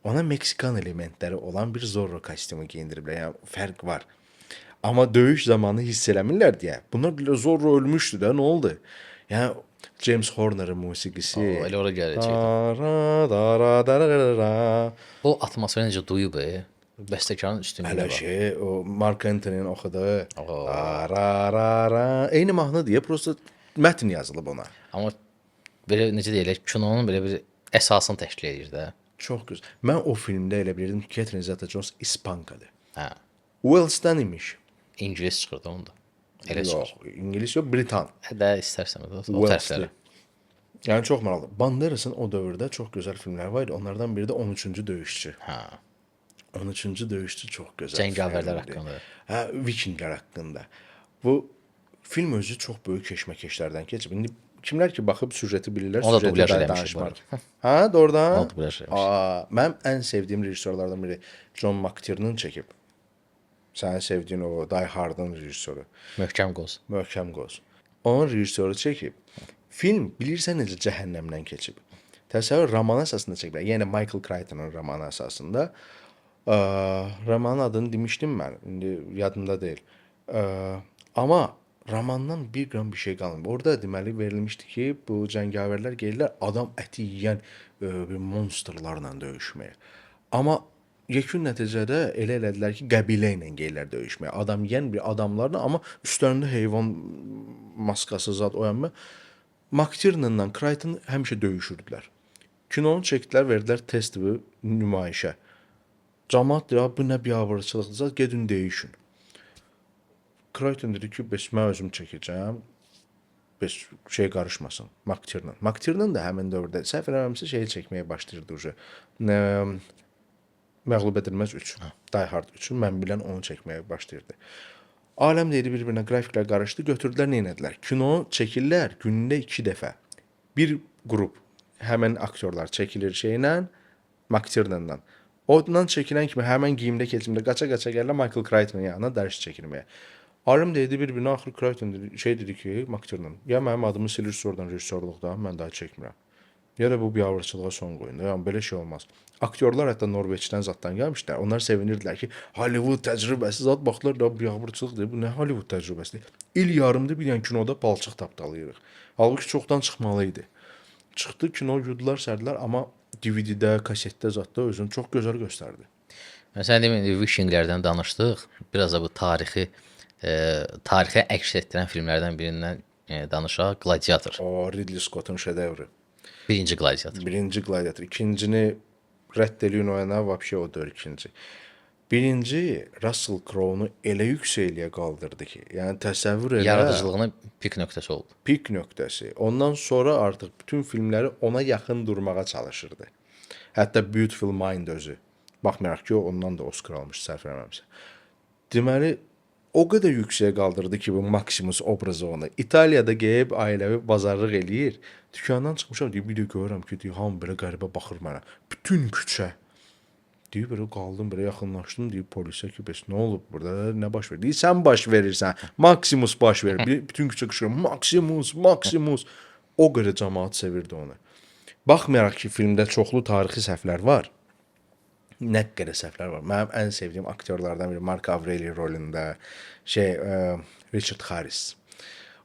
Speaker 2: Ona Meksikan elementləri olan bir Zorro kostyumu giyindiriblər. Yəni fərq var. Amma döyüş zamanı hiss eləmirlər deyə. Bunlar bilə Zorro ölmüşdü də, nə oldu? Yəni James Horner'ın musiqisi.
Speaker 1: Elə ora gələcək. O atmosferi necə duyub, bəstəkarın üstünlüyü
Speaker 2: Hələ
Speaker 1: var.
Speaker 2: o Mark Anthony'nin oxuduğu. Eyni mahnı deyə, prosta mətn yazılıb ona.
Speaker 1: Amma belə necə deyirlər, kinonun belə bir əsasını təşkil edir də.
Speaker 2: Çox gözəl. Mən o filmdə elə bilirdim ki, Catherine Zeta-Jones İspankadır.
Speaker 1: Hə.
Speaker 2: Wales'dan imiş.
Speaker 1: İngilis çıxırdı onu da. Elə çıxır.
Speaker 2: Yox, İngilis yox, Britan.
Speaker 1: Hədə istərsən o tərəfləri.
Speaker 2: Wales'dir. Yəni çox maraqlı. Banderas'ın o dövrdə çox gözəl filmləri var idi. Onlardan biri də 13-cü döyüşçü.
Speaker 1: Hə.
Speaker 2: 13-cü döyüşçü çox gözəl.
Speaker 1: Cəngavərlər
Speaker 2: filmdir.
Speaker 1: haqqında.
Speaker 2: Hə, Vikinglər haqqında. Bu film özü çox böyük keşməkeşlərdən keçib. İndi kimlər ki baxıb süjeti bilirlər,
Speaker 1: O da
Speaker 2: süjeti
Speaker 1: dublyaj
Speaker 2: daha
Speaker 1: eləmiş bu
Speaker 2: danışmaq.
Speaker 1: arada.
Speaker 2: Hə, doğrudan.
Speaker 1: O da dublyaj eləmiş.
Speaker 2: Mənim ən sevdiyim rejissorlardan biri John McTiernan çəkib. Sənin sevdiyin o Die Hard'ın rejissoru.
Speaker 1: Möhkəm qoz.
Speaker 2: Möhkəm Qoz. Onun rejissoru çəkib. Film bilirsən necə cəhənnəmdən keçib. Təsəvvür roman əsasında çəkiblər. Yəni Michael Crichton'un romanı əsasında. Romanın adını demişdim mən. İndi yadımda deyil. Amma romandan bir qram bir şey qalmır. Orada deməli verilmişdi ki, bu cəngavərlər gəlirlər adam əti yeyən bir monsterlarla döyüşməyə. Amma yekun nəticədə elə elədilər ki, qəbilə ilə gəlirlər döyüşməyə. Adam yeyən bir adamlarla, amma üstlərində heyvan maskası zad oyanma. McTiernan'la Crichton həmişə döyüşürdülər. Kinonu çəkdilər, verdilər test TV nümayişə. Camaat deyir, bu nə biabırçılıqdır, gedin döyüşün. Crichton dedi ki, bəs mən özüm çəkəcəm. Bəs şey qarışmasın. McTiernan. McTiernan da həmin dövrdə səhv eləmirəmsə şeyi çəkməyə başlayırdı ucu. Məğlub edilməz 3. Die Hard 3. Mən bilən onu çəkməyə başlayırdı. Aləm dedi bir-birinə qrafiklər qarışdı, götürdülər, nə etdilər? Kino çəkirlər gündə 2 dəfə. Bir qrup həmin aktyorlar çəkilir şeylə, McTiernan'dan. Ondan çəkilən kimi həmin geyimdə keçimdə qaça-qaça gəlirlər Michael Crichton'ın yanına dərs çəkilməyə. Aləm dedi bir-birinə axır Crichton dedi, dedi ki, McTiernan, ya mənim adımı silirsiz oradan rejissorluqdan, mən daha çəkmirəm. Ya da bu biabırçılığa son qoyun. Yəni belə şey olmaz. Aktyorlar hətta Norveçdən zaddan gəlmişlər. Onlar sevinirdilər ki, Hollywood təcrübəsi zad baxdılar da biabırçılıqdır. Bu nə Hollywood təcrübəsidir? İl yarımdır bir dənə kinoda palçıq tapdalayırıq. Halbuki çoxdan çıxmalı idi. Çıxdı, kino yudular, sərdilər, amma DVD-də, kasetdə zadda özünü çox gözəl göstərdi.
Speaker 1: Mən sənə deyim, Vikinglərdən danışdıq. Biraz da bu tarixi əks etdirən filmlərdən birindən danışaq. Gladiator.
Speaker 2: O Ridley Scott'un şedevri.
Speaker 1: Birinci Gladiator.
Speaker 2: Birinci Gladiator. İkincini rədd eləyin oyana, vəbşə o deyil ikinci. Birinci Russell Crowe-nu elə yüksəkliyə qaldırdı ki, yəni təsəvvür elə.
Speaker 1: Yaradıcılığının pik nöqtəsi oldu.
Speaker 2: Pik nöqtəsi. Ondan sonra artıq bütün filmləri ona yaxın durmağa çalışırdı. Hətta Beautiful Mind özü. Baxmayaraq ki, o ondan da Oscar almış, səhv eləmirəmsə. Deməli, o qədər yüksəyə qaldırdı ki, bu Maximus obrazı onu. İtaliyada gəlib ailəvi bazarlıq eləyir. Dükandan çıxmışam, deyir, bir də görürəm ki, deyir, hamı belə qəribə baxır mənə. Bütün küçə. Deyir, belə qaldım, belə yaxınlaşdım, deyir, polisə ki, bəs nə olub burada, nə baş verir? Deyir, sən baş verirsən, Maximus baş verir. Bütün küçə qışqırır, Maximus, Maximus. O qədər cəmaət sevirdi onu. Baxmayaraq ki, filmdə çoxlu tarixi səhvlər var. Nə qədər səhvlər var. Mənim ən sevdiyim aktyorlardan biri Mark Avreli rolunda Richard Harris.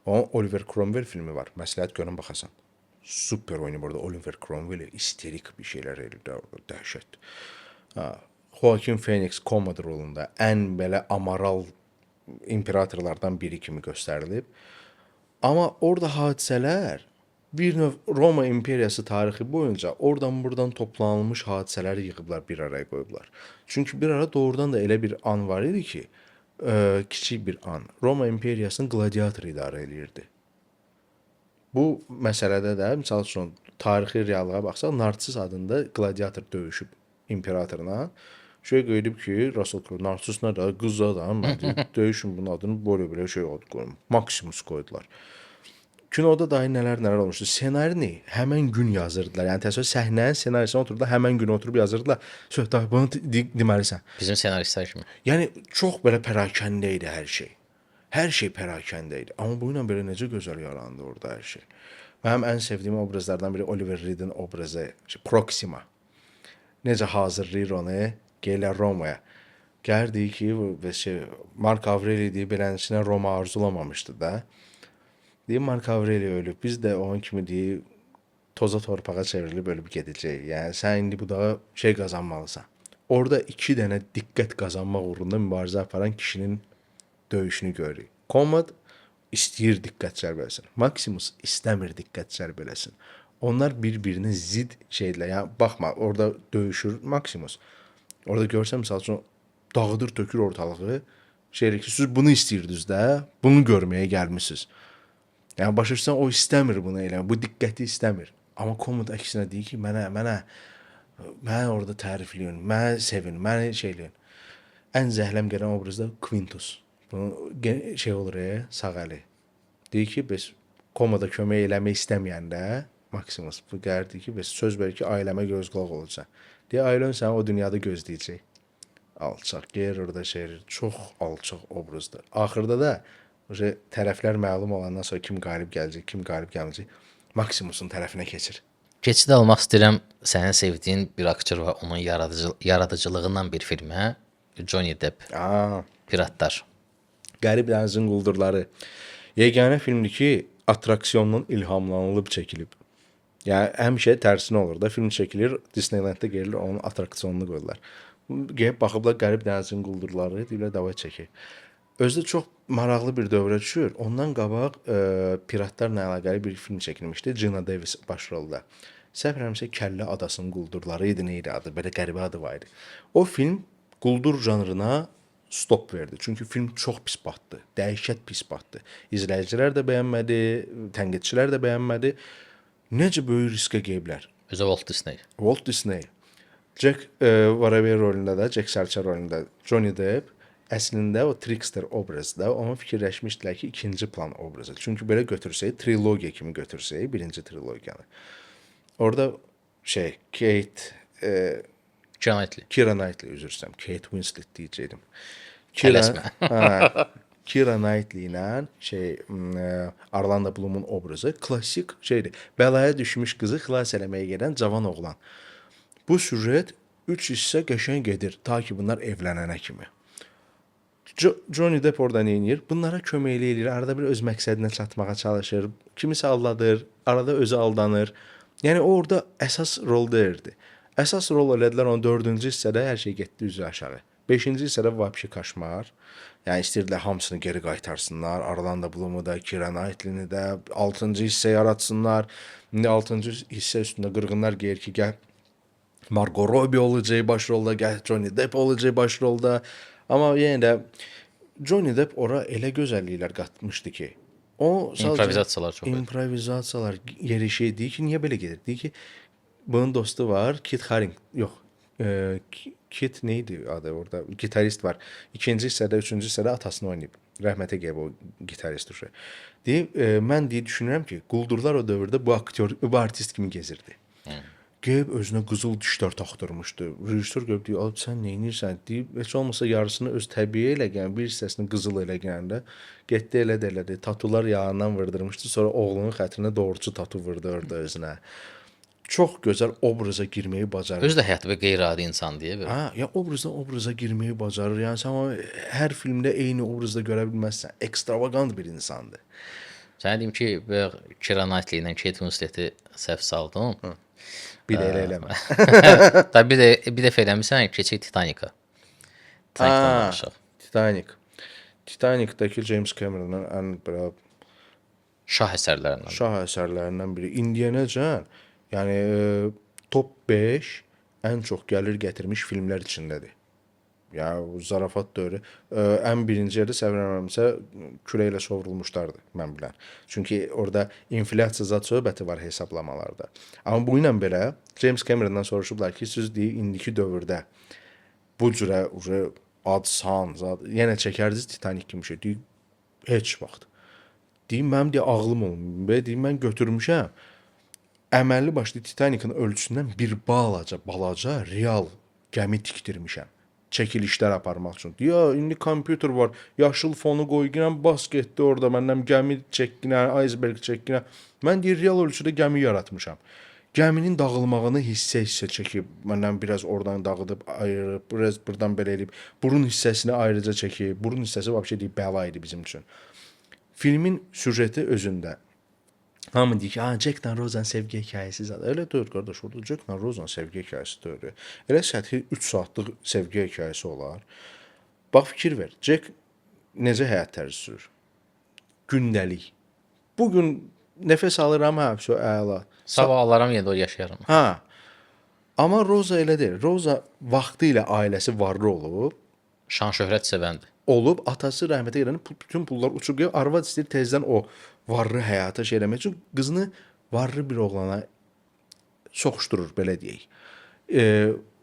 Speaker 2: Onun Oliver Cromwell filmi var. Məsləhət görün baxasan. Super oynayır burada Oliver Cromwell, isterik bir şeylər eləyir orada, dəhşət. Joaquin Phoenix Commodore rolunda ən belə amoral imperatorlardan biri kimi göstərilib. Amma orada hadisələr bir növ Roma imperiyası tarixi boyunca oradan-buradan toplanılmış hadisələri yığıblar, bir araya qoyublar. Çünki bir ara doğrudan da elə bir an var idi ki, kiçik bir an. Roma imperiyasını gladiator idarə eləyirdi. Bu məsələdə də, misal üçün, tarixi reallığa baxsaq, Narsis adında gladiator döyüşüb imperatorla. Şey qeydib ki, Russell Crowe, Narsis nə də, qız adam, döyüşün bunun adını belə şey qoyum, Maximus qoydular. Kinoda dahi nələr olmuşdu. Ssenarini həmən gün yazırdılar. Yəni təsəvvür səhnənin ssenarisini oturdular, həmən gün oturub yazırdılar. Söhbət bunu deməlisən.
Speaker 1: Bizim senaristlər kimi.
Speaker 2: Yəni çox belə pərakəndə idi hər şey. Hər şey pərakəndə idi. Amma bu ilə belə necə gözəl yarandı orada hər şey. Mənim ən sevdiyim obrazlardan biri Oliver Reed'in obrazı, Proxima. Necə hazırlayır onu, gələr Romaya. Gəldi ki, Mark Avreli deyib beləsinə Roma arzulamamışdı da. Deyir, Mark Avreli ölüb. Biz də onun kimi deyir, toza torpağa çevrilib ölüb gedəcək. Yəni, sən indi bu da şey qazanmalısan. Orada 2 dənə diqqət qazanmaq uğrunda mübarizə aparan kişinin döyüşünü görürük. Commod istəyir diqqət cəlb eləsin. Maximus istəmir diqqət cəlb eləsin. Onlar bir-birinin zid şeydirlər. Yəni, baxma, orada döyüşür Maximus. Orada görsən, misal üçün, dağıdır, tökür ortalığı. Şeydir ki, siz bunu istəyirdiniz də, bunu görməyə gəlmişsiniz. Yəni, başa o istəmir bunu eləmək, bu diqqəti istəmir. Amma Commod əksinə deyir ki, mənə orada tərifləyin, mənə sevin, mənə şeyləyin. Ən zəhləm gələn obrazda Quintus. Bunu şey olur, sağ əli. Deyir ki, biz Commoda kömək eləmək istəməyəndə, Maximus bu qərar deyir ki, biz söz verir ki, ailəmə göz qulaq olacaq. Deyir, ailən səni o dünyada gözləyəcək. Alçaq, qeyr orada çox alçaq obrazdır. Axırda da tərəflər məlum olandan sonra kim qalib gələcək, kim qalib gəlməyəcək, Maximusun tərəfinə keçir.
Speaker 1: Keçid almaq istəyirəm sənin sevdiyin bir aktyor və onun yaradıcılığından bir filmə, Johnny Depp, Piratlar.
Speaker 2: Qərib Dənizin Quldurları. Yeganə filmdir ki, atraksiyondan ilhamlanılıb çəkilib. Yəni, həmişə tərsinə olur da, film çəkilir, Disneylanddə gəlir, onun atraksiyonunu qoyurlar. Gəlib baxıblar Qərib Dənizin Quldurları, deyirlər, davay çəkir. Özü də çox maraqlı bir dövrə düşür. Ondan qabaq Piratlarla əlaqəli bir film çəkilmişdi. Gina Davis başrolda. Səhv eləmirəmsə, Kəllə Adasının Quldurları idi, nə idi adı? Belə qəribə adı var idi. O film quldur janrına stop verdi. Çünki film çox pis batdı. Dəhşət pis batdı. İzləyicilər də bəyənmədi, tənqidçilər də bəyənmədi. Necə böyük riskə gəliblər?
Speaker 1: Özü Walt Disney.
Speaker 2: Walt Disney. Jack Voraver rolunda da, Jack Sarcher rolunda Johnny Depp əslində o trickster obrazda onu fikirləşmişdilər ki, ikinci plan obrazı. Çünki belə götürsək, trilogiya kimi götürsək, birinci trilogiyanı. Orada Keira Knightley, üzr istəyirəm, Kate Winslet deyəcəydim. Keira Knightley ilə Orlando Bloom'un obrazı klassik şeydir. Bəlaya düşmüş qızı xilas eləməyə gedən cavan oğlan. Bu süjet 3 hissə qəşəng gedir, ta ki bunlar evlənənə kimi. Johnny Depp orada nə edir? Bunlara köməkli eləyir, arada bir öz məqsədinə çatmağa çalışır, kimisə aldadır, arada özü aldanır. Yəni orada əsas rol deyirdi. Əsas rol elədilər onun 4-cü hissədə hər şey getdi üzü aşağı. 5-ci hissədə vəbşi kaşmar. Yəni istəyirdilər hamısını geri qaytarsınlar. Orlando Bloom'u da, Keira Knightley'ni də 6-cı hissə yaratsınlar. İndi 6-cı hissə üstündə qırğınlar geyir ki, gəl Margot Robbie olacaq başrolda, gəl Johnny Depp olacaq başrolda. Amma yenə də Johnny Depp ora elə gözəlliklər qatmışdı ki, o
Speaker 1: improvizasiyalar çox idi.
Speaker 2: İmprovizasiyalar yeri şey deyir ki, niyə belə gedir? Deyir ki, Bunun dostu var, Kit Harington. Yox. Kit neydi adı orada? Gitarist var. İkinci hissədə, üçüncü hissədə atasını oynayıb. Rəhmətə gəlib o gitarist uşaq. Deyib, mən düşünürəm ki, quldurlar o dövrdə bu aktyor, bu artist kimi gezirdi. Gəlib özünə qızıl dişlər taxdırmışdı. Rejissor gəlib deyir, "Abi sən nə edirsən?" deyib, heç olmasa yarısını öz təbii eləgən, bir hissəsini qızıl eləgəndə getdi elədi. Tatular yağından vırdırmışdı. Sonra oğlunun xətrinə doğrucu tatu vurdurdu özünə. Çox gözəl obraza girməyi bacarır.
Speaker 1: Özü də həyatı və qeyri-adi insan deyə belə.
Speaker 2: Ha, ya obraza girməyi bacarır. Yəni sən onu hər filmdə eyni obrazda görə bilməzsən. Ekstravagant bir insandır.
Speaker 1: Sənə deyim ki, bu Keira Knightley ilə Kate Winsleti səhv saldım.
Speaker 2: Bir də elə eləmə.
Speaker 1: Tabii bir dəfə eləmirsən, keçək Titanica. Titanicdən danışaq.
Speaker 2: Titanicdəki James Cameron'ın ən belə
Speaker 1: Şah əsərlərindən.
Speaker 2: şah əsərlərindən biri. İndiyənəcən, yəni top 5 ən çox gəlir gətirmiş filmlər içindədir. Yəni o zarafat dövrü ən birinci yerdə səvirəməmsə küləklə sovrulmuşlardı mən bilən. Çünki orada inflyasiya zad söhbəti var hesablamalarda. Amma bu ilə belə James Cameron'dan soruşublar ki, siz deyir indiki dövrdə bu cürə ad-san zad yenə çəkərdiniz Titanic kimi şey. Deyir heç vaxt. Deyim mənim deyə ağlım olmur. Deyim mən götürmüşəm. Əməlli başlı Titanic'in ölçüsündən bir balaca real gəmi tikdirmişəm. Çəkilişlər aparmaq üçün. Ya indi kompüter var, yaşıl fonu qoyginən, bas getdi orada məndən gəmi çəkginə, iceberg çəkginə. Mən deyir real ölçüdə gəmi yaratmışam. Gəminin dağılmağını hissə çəkib, məndən biraz oradan dağıdıb, ayırıb, biraz buradan belə eləyib, burun hissəsini ayrıca çəkib, burun hissəsi vəbşə deyib bəla idi bizim üçün. Filmin süjeti özündə. Hamı deyir ki, Jack'la Rose'un sevgi hikayesi zaten. Öyle deyil qardaş, orada Jack'la Rose'un sevgi hikayesi deyil. Elə səthi 3 saatlıq sevgi hikayesi olar. Bax fikir ver. Jack necə həyat tərzi sürür? Gündəlik. Bugün nəfəs alıram, hə, əla.
Speaker 1: Sabah alaram, yenə də o yaşayaram.
Speaker 2: Ha. Amma Rosa elə deyil. Rosa vaxtı ilə ailəsi varlı olub,
Speaker 1: Şan-şöhrət sevəndir.
Speaker 2: atası rəhmətə gedəndə bütün pullar uçub gəlib, arvad istəyir tezdən o varlı həyata şey eləmək üçün qızını varlı bir oğlana soxuşdurur, belə deyək.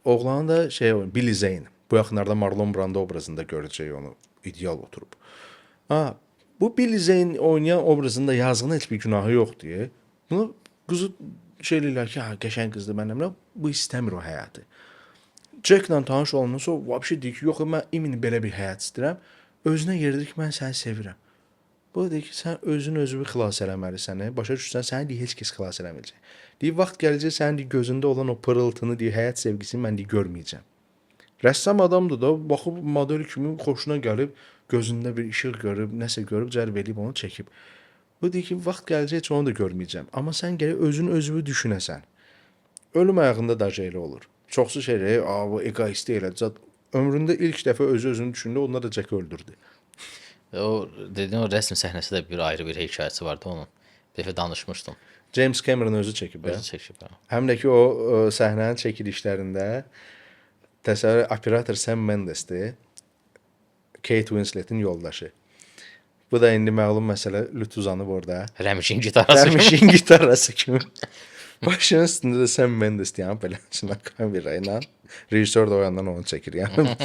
Speaker 2: Oğlanı da Billy Zane. Bu yaxınlarda Marlon Brando obrazında görəcək onu ideal oturub. Ha, bu Billy Zane oynayan obrazında yazığın heç bir günahı yoxdur. Bunu qızı eləyirlər ki, qəşəng qızdır mənimlə, bu istəmir o həyatı. Jack'la tanış olandan sonra vəbşə deyir ki, yox, mən imin belə bir həyat istəyirəm. Özünə yerdir ki, mən səni sevirəm. Bu deyir ki, sən özünü xilas eləməlisən. Başa düşürsən, səni deyir, heç kəs xilas eləməyəcək. Deyir, vaxt gələcək, sənin deyir, gözündə olan o pırıltını, deyir, həyat sevgisini mən deyir, görməyəcəm. Rəssam adamdır da, baxıb model kimi xoşuna gəlib, gözündə bir işıq görüb, nəsə görüb, cəlb edib, onu çəkib. Bu deyir ki, vaxt gələcək, heç onu da görməyəcəm. Amma sən gəlib özünü düşünəsən. Ölüm ayağında da elə olur. Çoxsu bu egoisti elədi. Ömründə ilk dəfə özünü düşündü, onlar da Jack'ı öldürdü.
Speaker 1: O dediyin o rəsm səhnəsi də bir ayrı bir hekayəsi vardı onun. Bir dəfə danışmışdım.
Speaker 2: James Cameron özü çəkib.
Speaker 1: Özü çəkib.
Speaker 2: Həm də ki o səhnənin çəkilişlərində təsəvvür operator Sam Mendesdir. Kate Winslet'in yoldaşı. Bu da indi məlum məsələ lüt uzanıb orada.
Speaker 1: Rəmişin gitarası.
Speaker 2: Rəmişin gitarası kimi. Başının üstündə də Sam Mendes deyən belə içində kamera ilə rejissor da o yandan onu çəkir. Yəni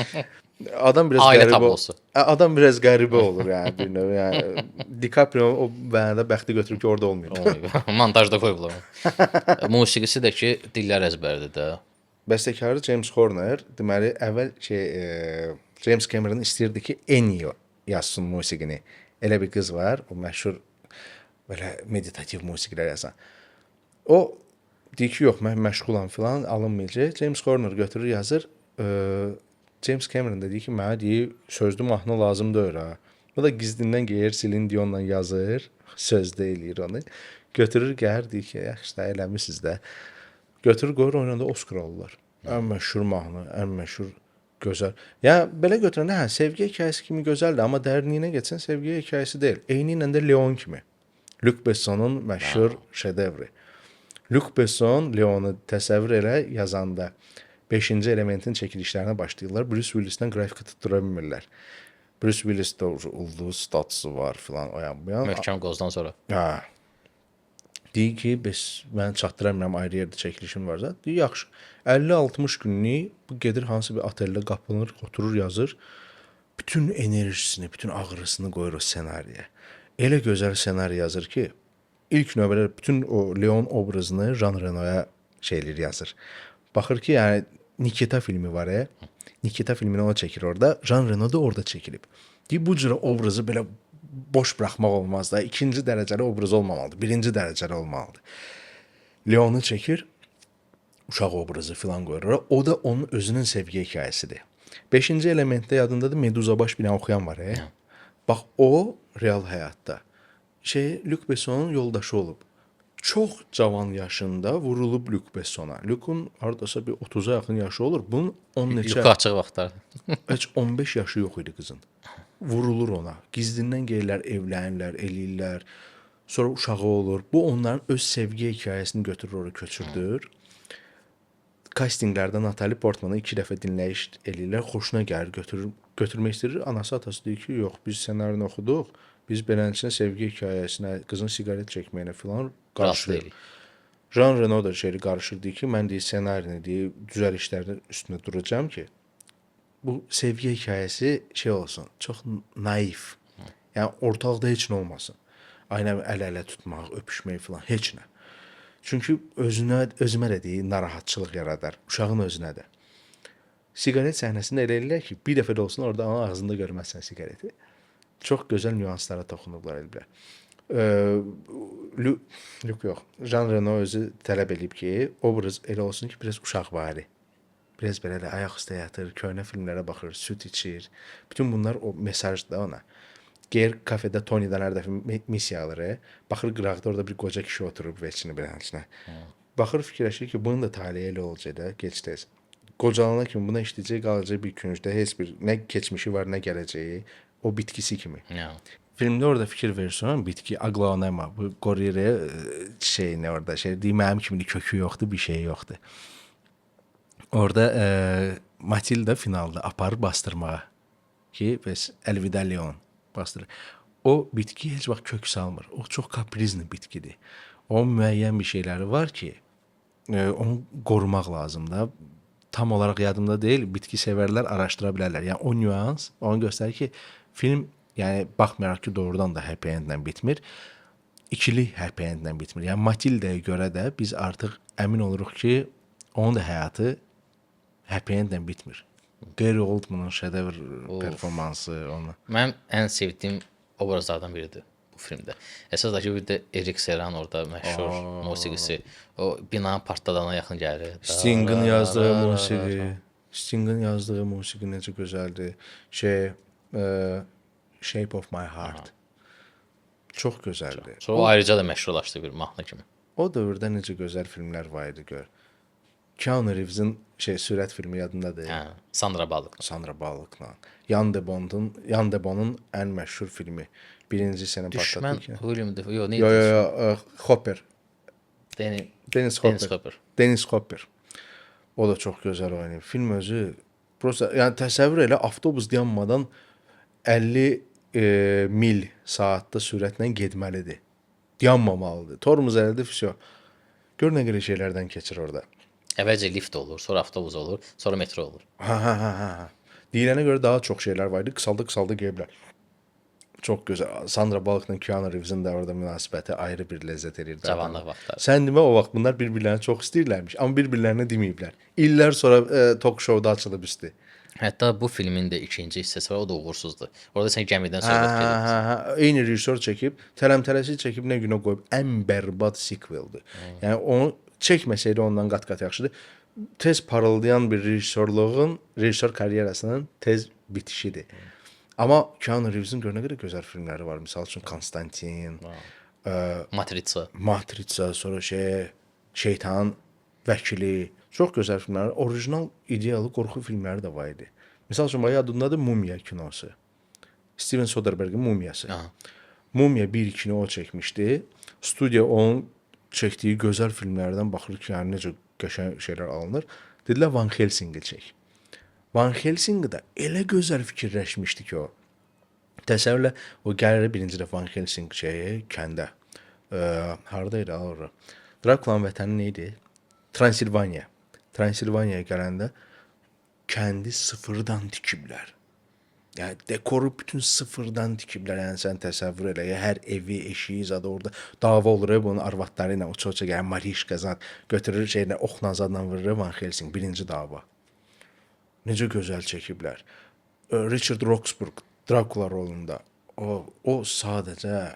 Speaker 2: adam biraz
Speaker 1: Ailə
Speaker 2: qəribə
Speaker 1: tablosu.
Speaker 2: Adam biraz qəribə olur yəni bir növ. Yəni DiCaprio o bəndə bəxti götürüb ki, orada olmayıb.
Speaker 1: Montajda qoyublar onu. Musiqisi də ki, dillər əzbərdir də.
Speaker 2: Bəstəkarı James Horner, deməli əvvəl James Cameron istəyirdi ki, Ennio yazsın musiqini. Elə bir qız var, o məşhur belə meditativ musiqilər yazan. O deyir ki, yox, mən məşğulam filan, alınmayacaq. James Horner götürür, yazır. James Cameron da deyir ki, mənə deyir, sözlü mahnı lazımdır ha. O da gizlindən geyir, Celine Dion'la yazır, sözdə eləyir onu. Götürür, gəlir, deyir ki, yaxşı da eləmisiniz də. Götürür, qoyur, oynanda Oscar alırlar. Ən məşhur mahnı, ən məşhur gözəl. Yəni belə götürəndə sevgi hekayəsi kimi gözəldir, amma dərinliyinə getsən sevgi hekayəsi deyil. Eyni ilə də Leon kimi. Luc Besson'un məşhur şedevri. Luc Besson Leon'u təsəvvür elə yazanda 5-ci elementin çəkilişlərinə başlayırlar. Bruce Willis'dən qrafika tutdura bilmirlər. Bruce Willis də ulduz statusu var filan o yan bu yan.
Speaker 1: Möhkəm qozdan sonra.
Speaker 2: Ha. Deyir ki, bəs mən çatdıramıram, ayrı yerdə çəkilişim var zət. Deyir, yaxşı. 50-60 günlük bu gedir hansı bir oteldə qapanır, oturur, yazır. Bütün enerjisini, bütün ağrısını qoyur o ssenariyə. Elə gözəl ssenari yazır ki, ilk növbədə bütün o Leon obrazını Jean Reno'ya şeylər yazır. Baxır ki, yəni Nikita filmi var ya. Nikita filmini o çəkir orada. Jean Reno da orada çəkilib. Deyir, bu cür obrazı belə boş buraxmaq olmaz da. İkinci dərəcəli obraz olmamalıdır. Birinci dərəcəli olmalıdır. Leonu çəkir, uşaq obrazı filan qoyur ora. O da onun özünün sevgi hekayəsidir. 5-ci elementdə yadındadır, Meduza baş binə oxuyan var ya. Bax o real həyatda Luc Bessonun yoldaşı olub. Çox cavan yaşında vurulub Luc Bessona. Luc'un hardasa bir 30-a yaxın yaşı olur. Bunun 10 neçə
Speaker 1: Yuxu açıq vaxtlar.
Speaker 2: heç 15 yaşı yox idi qızın. Vurulur ona. Gizlindən gəlirlər, evlənirlər, eləyirlər. Sonra uşağı olur. Bu onların öz sevgi hekayəsini götürür ora köçürdür. Castinglərdə Natalie Portman'ı 2 dəfə dinləyiş eləyirlər. Xoşuna gəlir, götürmək istəyir. Anası, atası deyir ki, yox, biz ssenarini oxuduq. Biz beləncə sevgi hekayəsinə, qızın siqaret çəkməyinə filan qarşıyıq. Jean Reno da qarışır deyir ki, mən deyir ssenarini deyir, düzəlişlərin üstünə duracağam ki, bu sevgi hekayəsi olsun, çox naif. Yəni ortalıqda heç nə olmasın. Aynə əl-ələ tutmaq, öpüşmək filan, heç nə. Çünki özümə də deyir, narahatçılıq yaradar. Uşağın özünə də. Siqaret səhnəsində elə eləyirlər ki, bir dəfə də olsun orada onun ağzında görməzsən siqareti. Çox gözəl nüanslara toxunublar elbə. Luc yox. Jean Reno özü tələb edib ki, obraz elə olsun ki, biraz uşaqvari. Biraz belə də ayaq üstə yatır, köhnə filmlərə baxır, süd içir. Bütün bunlar o mesajdır ona. Gəlir kafedə Tony'dən hər dəfə missiya alır. Baxır qıraqda orada bir qoca kişi oturub veçini beləncə. Baxır fikirləşir ki, bunun da taleyi elə olacaq da, gec-tez. Qocalana kimi buna işləyəcək, qalacaq bir küncdə, heç bir nə keçmişi var, nə gələcəyi, o bitkisi kimi. Filmdə orada fikir verirsən, bitki aglonema, bu qoruyur şeyini orada, deyir, mənim kimi kökü yoxdur, bir şey yoxdur. Orada Matilda finalda aparır bastırmağa ki, bəs Əlvida Leon bastırır. O bitki heç vaxt kök salmır. O çox kaprizli bitkidir. Onun müəyyən bir şeyləri var ki, onu qorumaq lazımdır. Tam olaraq yadımda deyil, bitki sevərlər araşdıra bilərlər. Yəni o nüans onu göstərir ki, film yəni baxmayaraq ki, doğrudan da happy endlə bitmir. İkili happy endlə bitmir. Yəni Matilda'ya görə də biz artıq əmin oluruq ki, onun da həyatı happy endlə bitmir. Gary Oldman'ın şedevr performansı onu.
Speaker 1: Mənim ən sevdiyim obrazlardan biridir bu filmdə. Əsas da ki, bir də Erik Serran orada məşhur musiqisi. O binanın partladana yaxın gəlir.
Speaker 2: Sting'in yazdığı musiqi necə gözəldir. Shape of My Heart. Çox gözəldir.
Speaker 1: Sonra ayrıca da məşhurlaşdı bir mahnı kimi.
Speaker 2: O dövrdə necə gözəl filmlər var idi gör. Keanu Reeves'in sürət filmi yadındadır.
Speaker 1: Sandra Bullock.
Speaker 2: Sandra Bullock'la. Jan de Bon'un ən məşhur filmi. Birinci sənə
Speaker 1: Düşmən
Speaker 2: patlatdı ki.
Speaker 1: William Defoe. Yox, neydi?
Speaker 2: Hopper.
Speaker 1: Dennis Hopper.
Speaker 2: Dennis Hopper. O da çox gözəl oynayır. Film özü prosta, yəni təsəvvür elə avtobus dayanmadan 50 mil saatda sürətlə getməlidir. Dayanmamalıdır. Tormuz əldə vəsə. Gör nə qədər şeylərdən keçir orada.
Speaker 1: Əvvəlcə lift olur, sonra avtobus olur, sonra metro olur.
Speaker 2: Deyilənə görə daha çox şeylər var idi. Qısaldı gəliblər. Çox gözəl. Sandra Bullock'la Keanu Reeves'in də orada münasibəti ayrı bir ləzzət edirdi.
Speaker 1: Cavanlıq vaxtları.
Speaker 2: Sən demə o vaxt bunlar bir-birlərini çox istəyirlərmiş, amma bir-birlərinə deməyiblər. İllər sonra talk show-da açılıb üstü.
Speaker 1: Hətta bu filmin də ikinci hissəsi var, o da uğursuzdur. Orada sən gəmidən söhbət gedir.
Speaker 2: Eyni rejissor çəkib, tələm-tələsik çəkib nə günə qoyub ən bərbad sequeldir. Yəni onu çəkməsəydi ondan qat-qat yaxşıdır. Tez parıldayan bir rejissor karyerasının tez bitişidir. Amma Keanu Reeves'in görə nə qədər gözəl filmləri var. Məsəl üçün Konstantin, Matriça, sonra Şeytan Vəkili. Çox gözəl filmlər. Orijinal ideyalı qorxu filmləri də var idi. Məsəl üçün yadındadır Mumya kinosu. Steven Soderbergh'in Mumyası. Mumya 1-2-ni o çəkmişdi. Studiya onun çəkdiyi gözəl filmlərdən baxır ki, yəni necə qəşəng şeylər alınır. Dedilər Van Helsing'i çək. Van Helsing'i də elə gözəl fikirləşmişdi ki o. Təsəvvürlə o gəlir birinci dəfə Van Helsing kəndə. Hardaydı ora? Drakulanın vətəni nə idi? Transilvaniya. Transilvaniyaya gələndə kəndi sıfırdan tikiblər. Yəni dekoru bütün sıfırdan tikiblər. Yəni sən təsəvvür elə. Hər evi, eşiyi zadı orada dava olur. Bunun arvadları ilə uça-uça gələn Marişka zad götürür şeylə oxla zadla vurur Van Helsing birinci dava. Necə gözəl çəkiblər. Richard Roxburgh Drakula rolunda. O sadəcə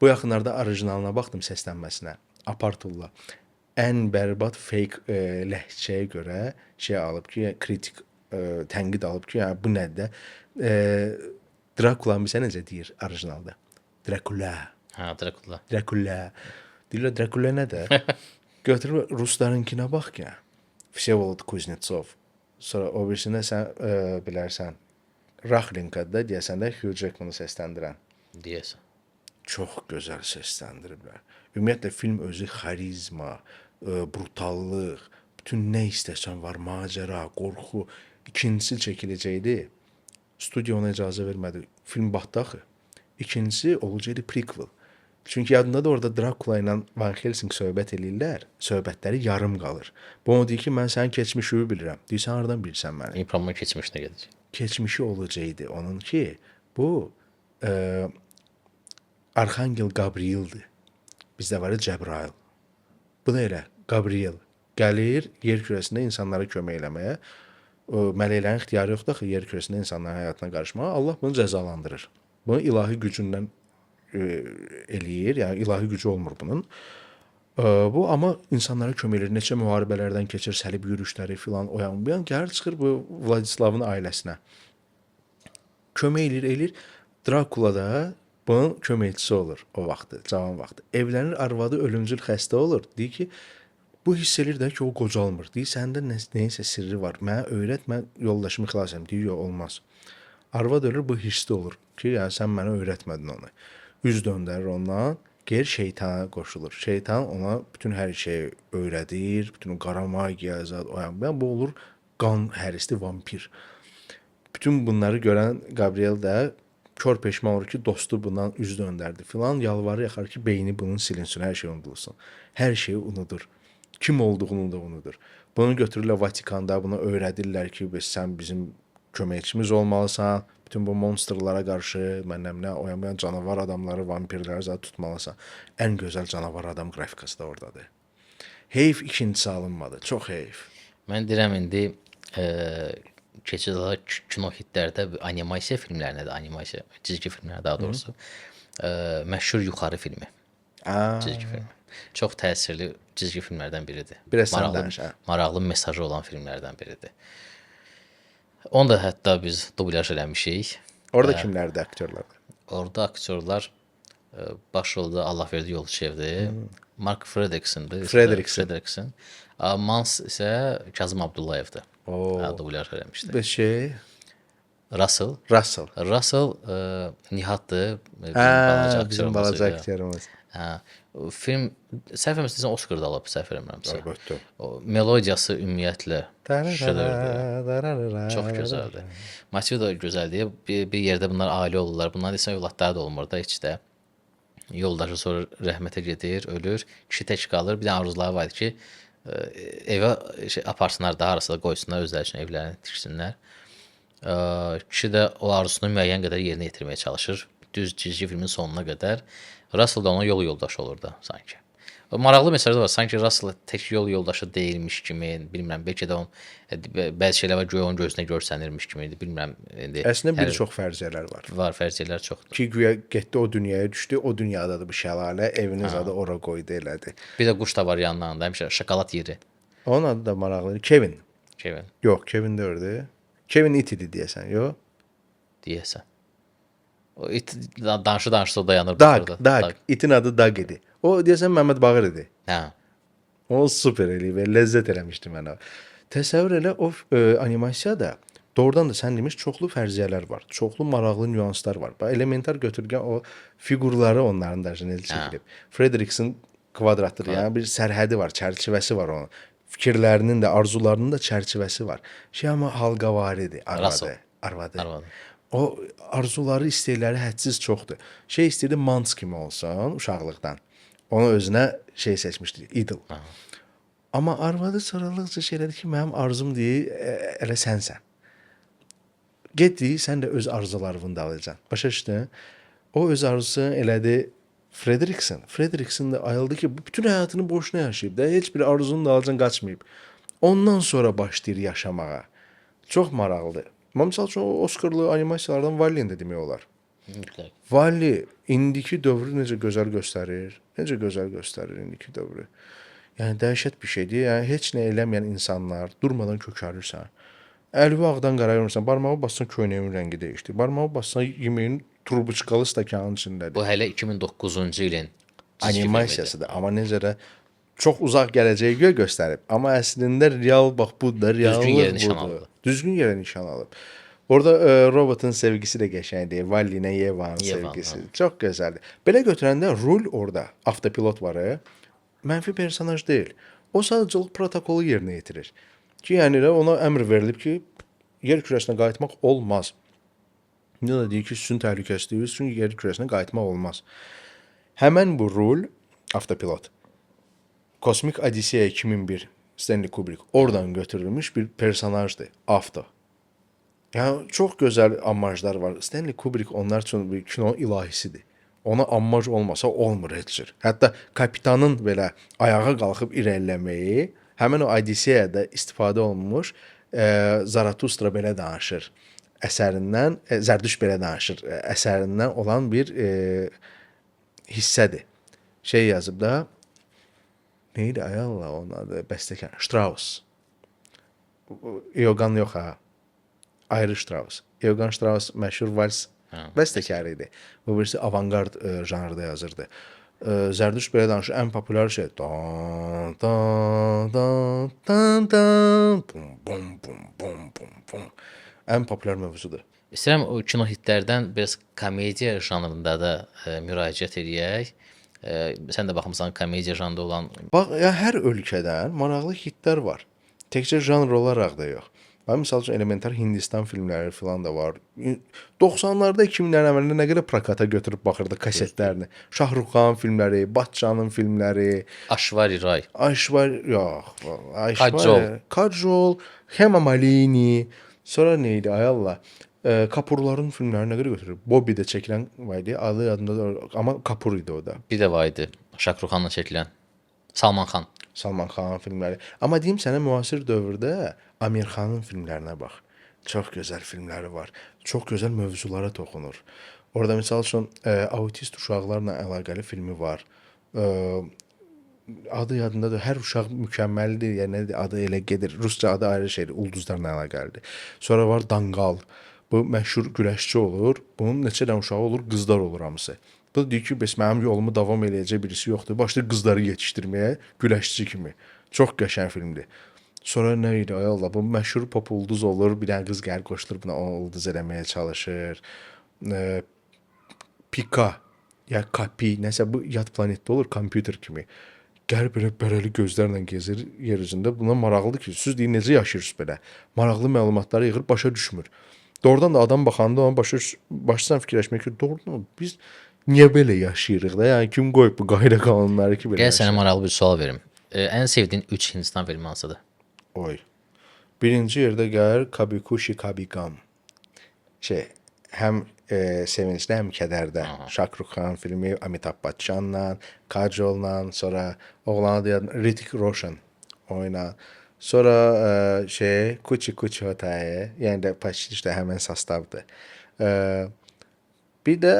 Speaker 2: bu yaxınlarda orijinalına baxdım səslənməsinə. Apartulla. Ən bərbad fake ləhcəyə görə şey alıb ki, kritik tənqid alıb ki, yəni bu nədir? Drakula bizə necə deyir orijinalda? Drakula.
Speaker 1: Hə, Drakula.
Speaker 2: Drakula. Deyirlər Drakula nədir? Götürüb ruslarınkinə bax ki. Vsevolod Kuznetsov. Sonra o birisində sən bilərsən. Raxlinkada deyəsən də Hugh Jackman'ı səsləndirən.
Speaker 1: Deyəsən.
Speaker 2: Çox gözəl səsləndiriblər. Ümumiyyətlə film özü xarizma, brutallıq, bütün nə istəsən var, macəra, qorxu. İkincisi çəkiləcəkdi. Studiya ona icazə vermədi. Film batdı axı. İkincisi olacaqdı prequel. Çünki yadında da orada Drakula ilə Van Helsing söhbət eləyirlər. Söhbətləri yarım qalır. Bu onu deyir ki, mən sənin keçmişini bilirəm. Deyirsən, hardan bilirsən məni?
Speaker 1: İmpromun keçmişinə gedəcək.
Speaker 2: Keçmişi olacaqdı onun ki, bu Arxangel Gabrieldir. Bizdə var Cəbrail. Bu da elə Gabriel. Gəlir yer kürəsində insanlara kömək eləməyə. Mələklərin ixtiyarı yoxdur axı yer kürəsində insanların həyatına qarışmağa. Allah bunu cəzalandırır. Bunu ilahi gücündən eləyir. Yəni ilahi gücü olmur bunun. Bu amma insanlara kömək edir. Neçə müharibələrdən keçir, səlib yürüşləri filan o yan bu yan gəlir çıxır bu Vladislavın ailəsinə. Kömək eləyir. Drakula da bunun köməkçisi olur o vaxtı, cavan vaxtı. Evlənir, arvadı ölümcül xəstə olur. Deyir ki, bu hiss edir də ki, o qocalmır. Deyir, səndə neysə sirri var. Mənə öyrət, mən yoldaşımı xilas edim. Deyir, yox, olmaz. Arvad ölür, bu hissli olur ki, yəni sən mənə öyrətmədin onu. Üz döndərir ondan, geri şeytana qoşulur. Şeytan ona bütün hər şeyi öyrədir, bütün qara magiya, zad, o yan. Bu olur qan hərisli vampir. Bütün bunları görən Gabriel də kör peşman olur ki, dostu bundan üz döndərdi filan. Yalvarır yaxar ki, beyni bunun silinsin, hər şey unudulsun. Hər şeyi unudur. Kim olduğunu da unudur. Bunu götürürlər Vatikanda, buna öyrədirlər ki, sən bizim köməkçimiz olmalısan. Bütün bu monsterlara qarşı, mənəmlə, oyamayan canavar adamları, vampirləri zat tutmalısan. Ən gözəl canavar adam qrafikası da oradadır. Heyf ikincisi alınmadı. Çox heyf.
Speaker 1: Mən deyirəm indi keçid olaraq kino hitlərdə animasiya filmlərinə də, animasiya cizgi filmlərə daha doğrusu məşhur Yuxarı filmi. Cizgi filmi. Çox təsirli cizgi filmlərdən biridir.
Speaker 2: Biraz sən danış.
Speaker 1: Maraqlı mesajı olan filmlərdən biridir. Onu da hətta biz dublyaj eləmişik.
Speaker 2: Orada kimlərdir aktyorlar?
Speaker 1: Orada aktyorlar başrolda Allahverdi Yolçiyevdir. Mark Fredrikson'dır. Fredrikson. Mans isə Kazım Abdullayevdir. Dublyaj eləmişdi.
Speaker 2: Bir şey
Speaker 1: Russell Nihatdır.
Speaker 2: Bizim balaca aktyorumuz.
Speaker 1: Film səhv etmirəmsə Oscar da alıb, səhv etmirəmsə.
Speaker 2: Əlbəttə.
Speaker 1: O melodiyası ümumiyyətlə şedevrdir. Çox gözəldir. Motiv da gözəldir. Bir yerdə bunlar ailə olurlar. Bunların isə övladları da olmur da heç də. Yoldaşı sonra rəhmətə gedir, ölür. Kişi tək qalır. Bir də arzuları var ki, evə aparsınlar da harasa da qoysunlar özləri üçün evlərini tiksinlər. Kişi də o arzusunu müəyyən qədər yerinə yetirməyə çalışır. Düz cizgi filmin sonuna qədər. Russell da ona yol yoldaşı olur da sanki. O maraqlı mesajı var. Sanki Russell tək yol yoldaşı deyilmiş kimi, bilmirəm, bəlkə də bəzi şeylər var, onun gözünə görsənirmiş kimi, bilmirəm.
Speaker 2: Əslində bir çox fərziyyələr var.
Speaker 1: Var, fərziyyələr çoxdur.
Speaker 2: Ki güya getdi o dünyaya düşdü, o dünyadadır bu şəlalə, eviniz adı ora qoydu elədi.
Speaker 1: Bir də quş da var yanlarında, həmişə şokolad yeri.
Speaker 2: Onun adı da maraqlıdır. Kevin. Yox, Kevin deyirdi. Kevin it idi deyəsən, yox?
Speaker 1: Deyəsən. O it danışa o dayanır.
Speaker 2: Dag. İtin adı Dag idi. O deyəsən Məmməd Bağır idi.
Speaker 1: Hə.
Speaker 2: O super eləyib, ləzzət eləmişdi mənə. Təsəvvür elə o animasiyada doğrudan da sən demiş çoxlu fərziyyələr var. Çoxlu maraqlı nüanslar var. Elementar götürgən o fiqurları onların da çəkilib. Fredrikson kvadratıdır. Yəni bir sərhədi var, çərçivəsi var onun. Fikirlərinin də, arzularının da çərçivəsi var. Amma halqavaridir, arvadı. O arzuları, istəkləri hədsiz çoxdur. Şey istəyirdi Mans kimi olsun uşaqlıqdan. Onu özünə şey seçmişdi, idol. Amma arvadı sonralıqca şey elədi ki, mənim arzum deyil, elə sənsən. Get deyil, sən də öz arzularını da alacaksın. Başa düşdün? O öz arzusunu elədi Fredrickson. Fredrickson da ayıldı ki, bütün həyatını boşuna yaşayıb da, heç bir arzunun da alacaksın qaçmayıb. Ondan sonra başlayır yaşamağa. Çox maraqlıdır. Məsəl üçün o Oscarlı animasiyalardan Valley də demək olar.
Speaker 1: Mütləq.
Speaker 2: Valley indiki dövrü necə gözəl göstərir. Necə gözəl göstərir indiki dövrü. Yəni dəhşət bir şeydir. Yəni heç nə eləməyən insanlar durmadan kökəlirsən. Əlvi ağdan qarayırsan, barmağı bassan köynəyin rəngi dəyişdi. Barmağı bassan yeməyin turbuçkalı stəkanın içindədir.
Speaker 1: Bu hələ 2009-cu ilin cizgi
Speaker 2: Animasiyasıdır. Amma necə də çox uzaq gələcəyi göstərib. Amma əslində real bax bu da reallıq
Speaker 1: Düzgün yerə nişan
Speaker 2: budur.
Speaker 1: alıb.
Speaker 2: Düzgün yerə nişan alıb. Orada robotun sevgisi də qəşəngdir. Valley ilə Yevanın sevgisi. Çox gözəldir. Belə götürəndə rol orada avtopilot var. Mənfi personaj deyil. O sadəcə protokolu yerinə yetirir. Ki yəni də ona əmr verilib ki, yer kürəsinə qayıtmaq olmaz. Ne da deyir ki, sizin təhlükəsizliyiniz üçün yer kürəsinə qayıtmaq olmaz. Həmən bu rol avtopilot. Kosmik Odiseya 2001 Stanley Kubrick oradan götürülmüş bir personajdır. Avto. Yəni çox gözəl amajlar var. Stanley Kubrick onlar üçün bir kino ilahisidir. Ona amaj olmasa olmur heç cür. Hətta kapitanın belə ayağa qalxıb irəliləməyi həmin o Odiseyada istifadə olunmuş Zaratustra belə danışır əsərindən, Zərdüşt belə danışır əsərindən olan bir hissədir. Şey yazıb da neydi ay Allah onun adı bəstəkar Strauss. Iyogan yox ha. Ayrı Strauss. Iyogan Strauss məşhur vals bəstəkarı idi. Bu birisi avangard janrda yazırdı. Zərdüşt belə danışır, ən populyar şey dan dan dan dan dan bum bum bum bum bum bum. Ən populyar mövzudur.
Speaker 1: İstəyirəm o kino hitlərdən biraz komediya janrında da müraciət edək. Sən də baxmısan komediya janrında olan.
Speaker 2: Bax, ya hər ölkədən maraqlı hitlər var. Təkcə janr olaraq da yox. Mən misal üçün elementar Hindistan filmləri falan da var. 90-larda 2000-lərin əvvəlində nə qədər prokata götürüb baxırdıq kasetlərini. Şahrukh Xan filmləri, Batçanın filmləri,
Speaker 1: Aşvari Ray.
Speaker 2: Kajol, Hema Malini, sonra neydi ay Allah. Kapurların filmlərini nə qədər götürüb. Bobby'də çəkilən var idi. Adı yadımda da amma Kapur idi o da.
Speaker 1: Bir də var idi. Şahrukh Xanla çəkilən. Salman Xan.
Speaker 2: Salman Xanın filmləri. Amma deyim sənə müasir dövrdə Amir Xanın filmlərinə bax. Çox gözəl filmləri var. Çox gözəl mövzulara toxunur. Orada misal üçün autist uşaqlarla əlaqəli filmi var. Adı yadındadır. Hər uşaq mükəmməldir. Yəni adı elə gedir. Rusca adı ayrı şeydir. Ulduzlarla əlaqəlidir. Sonra var Danqal. Bu məşhur güləşçi olur. Bunun neçə dənə uşağı olur? Qızlar olur hamısı. Bu da deyir ki, bəs mənim yolumu davam eləyəcək birisi yoxdur. Başlayır qızları yetişdirməyə güləşçi kimi. Çox qəşəng filmdir. Sonra nə idi? Ay Allah, bu məşhur pop ulduz olur. Bir dənə qız gəlir qoşulur buna, o ulduz eləməyə çalışır. Pika, ya Kapi, nəsə bu yad planetdə olur, kompüter kimi. Gəlir belə bərəli gözlərlə gezir yer üzündə. Buna maraqlıdır ki, siz deyin necə yaşayırsınız belə? Maraqlı məlumatları yığır, başa düşmür. Doğrudan da adam baxanda ona başlasan fikirləşmək ki, doğrudan biz niyə belə yaşayırıq da? Yəni kim qoyub bu qayda qanunları ki belə?
Speaker 1: Gəl sənə maraqlı bir sual verim. Ən sevdiyin 3 Hindistan filmi hansıdır?
Speaker 2: Oy. Birinci yerdə gəlir Kabikushi Kabigam. Həm sevincli, həm kədərdə. Şahrukh Xan filmi Amitabh Bachchanla, Kajol'la, sonra oğlan adı Hrithik Roshan oyna. Sonra Kuchi Kuchi Hota Hai, yəni də почти həmən sastavdır. Bir də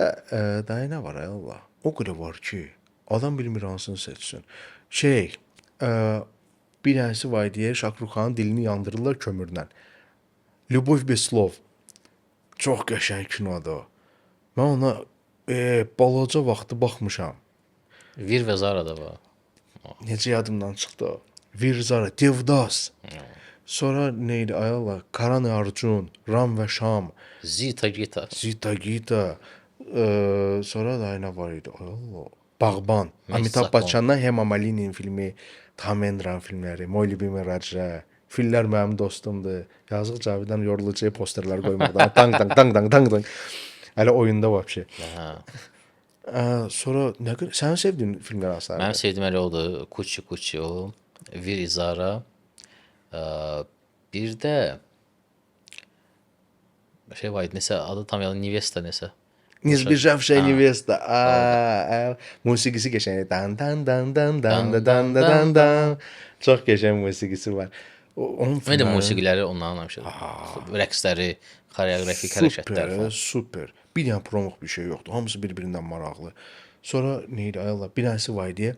Speaker 2: daha nə var ay Allah? O qədər var ki, adam bilmir hansını seçsin. Bir dənəsi var deyə Şahrukh Xanın dilini yandırırlar kömürlə. Lyubov bez slov. Çox qəşəng kinodur. Mən ona balaca vaxtı baxmışam.
Speaker 1: Vir və Zara da var.
Speaker 2: Necə yadımdan çıxdı o? Vir Zara, Devdas. Sonra neydi ay Allah? Karan Arjun, Ram və Şam.
Speaker 1: Zita Gita.
Speaker 2: Sonra da nə var idi? Ay Allah. Bağban. Amitabh Bachchan'dan Hema Malini'nin filmi, Dharmendra filmləri, Moy Любимый Раджа Fillər mənim dostumdur. Yazıq Cavidan yorulucu posterlər qoymaqdan. Tang tang tang tang tang tang. Hələ oyunda vəbşi.
Speaker 1: Hə.
Speaker 2: Sonra nə qədər sənin sevdiyin filmlər hansıdır?
Speaker 1: Mənim sevdiyim elə oldu. Kuchi Kuchi o. Vir İzara. Bir də şey var idi, nəsə adı tam yalan Nevesta nəsə.
Speaker 2: Nizbijavşay Nevesta. Musiqisi qəşəng. Dan dan dan dan dan dan dan dan dan. Çox qəşəng musiqisi var. Onun
Speaker 1: Mən də musiqiləri ondan anlamışam. Rəqsləri, xoreografik hərəkətlər falan.
Speaker 2: Super. Bir dənə promok bir şey yoxdur. Hamısı bir-birindən maraqlı. Sonra nə idi? Ay Allah, bir dənəsi var idi.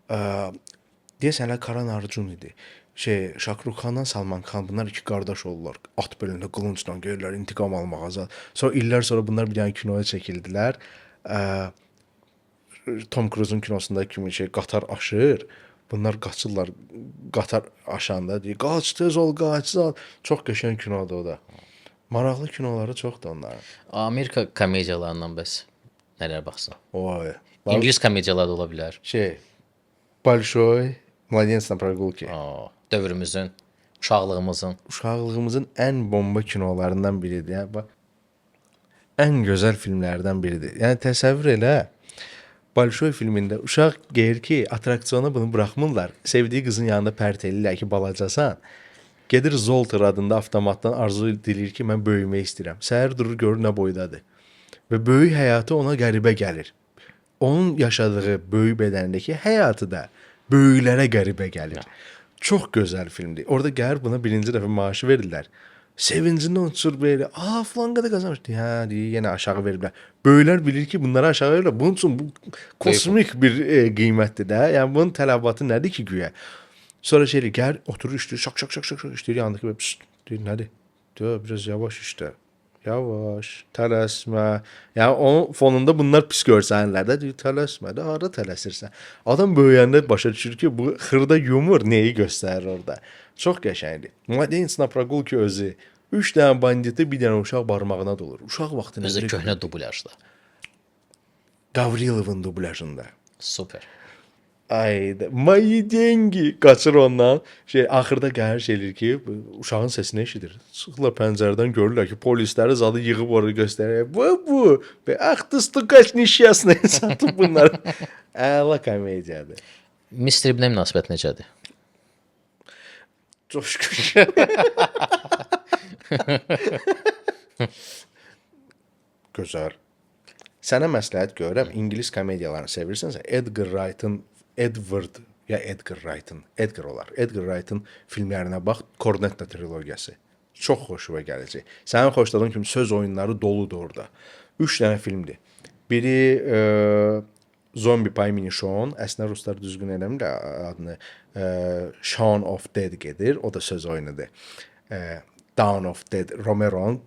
Speaker 2: Deyəsən hələ Karan Arjun idi. Şahrukh Xanla Salman Xan bunlar iki qardaş olurlar. At belində qılıncla gəlirlər intiqam almağa. Sonra illər sonra bunlar bir dənə kinoya çəkildilər. Tom Cruise-un kinosunda kimi qatar aşır. Bunlar qaçırlar. Qatar aşanda deyir, qaç tez ol, qaç. Çox qəşəng kinodur o da. Maraqlı kinoları çoxdur onların.
Speaker 1: Amerika komediyalarından bəs nələr baxsan?
Speaker 2: Oy.
Speaker 1: İngilis komediyaları da ola bilər.
Speaker 2: Большой Mladенец на прогулке.
Speaker 1: Dövrümüzün,
Speaker 2: Uşaqlığımızın ən bomba kinolarından biridir. Ya. Bax, ən gözəl filmlərdən biridir. Yəni təsəvvür elə. Большой filmində uşaq gəlir ki, attraksiyona bunu buraxmırlar. Sevdiyi qızın yanında pərt eləyirlər ki, balacasan. Gedir Zolter adında avtomatdan arzu edilir ki, mən böyümək istəyirəm. Səhər durur, görür nə boydadır. Və böyük həyatı ona qəribə gəlir. Onun yaşadığı böyük bədənindəki həyatı da böyüklərə qəribə gəlir. Çox gözəl filmdir. Orada gəlir buna birinci dəfə maaşı verirlər. Sevincindən uçur belə. Falan qədər qazanmışdı. Hə, deyir, yenə aşağı veriblər. Böyüklər bilir ki, bunları aşağı verirlər. Bunun üçün bu kosmik bir qiymətdir də. Yəni bunun tələbatı nədir ki, güya? Sonra gəlir, oturur işləyir, şak işləyir, yanındakı belə deyir, nədir? Deyir, biraz yavaş işlə. Yavaş, tələsmə. Yəni onun fonunda bunlar pis görsənirlər də, deyir, tələsmə də, harda tələsirsən? Adam böyüyəndə başa düşür ki, bu xırda yumor nəyi göstərir orada. Çox qəşəngdir. Mladенец на прогулке özü 3 dənə banditi, bir dənə uşaq barmağına dolur. Uşaq vaxtında
Speaker 1: özü köhnə dublyajda.
Speaker 2: Gavrilovun dublyajında.
Speaker 1: Super.
Speaker 2: Ayda, moyi dengi qaçır ondan. Axırda gəlir eləyir ki, uşağın səsini eşidir. Çıxırlar pəncərədən görürlər ki, polisləri zadı yığıb oraya göstərir. Bu. Ax, ты стукач несчастный satıb bunlar. Əla komediyadır.
Speaker 1: Mr. Bean münasibət necədir?
Speaker 2: Coşqun. Gözəl. Sənə məsləhət görürəm, ingilis komediyalarını sevirsənsə, Edgar Wright'ın filmlərinə bax, Cornetto trilogiyası. Çox xoşuma gələcək. Sənin xoşladığın kimi söz oyunları doludur orada. 3 dənə filmdir. Biri Zombi по имени Sean, əslində ruslar düzgün eləmirlər adını. Shaun of Dead gedir, o da söz oyunudur. Dawn of Dead, Romero'nun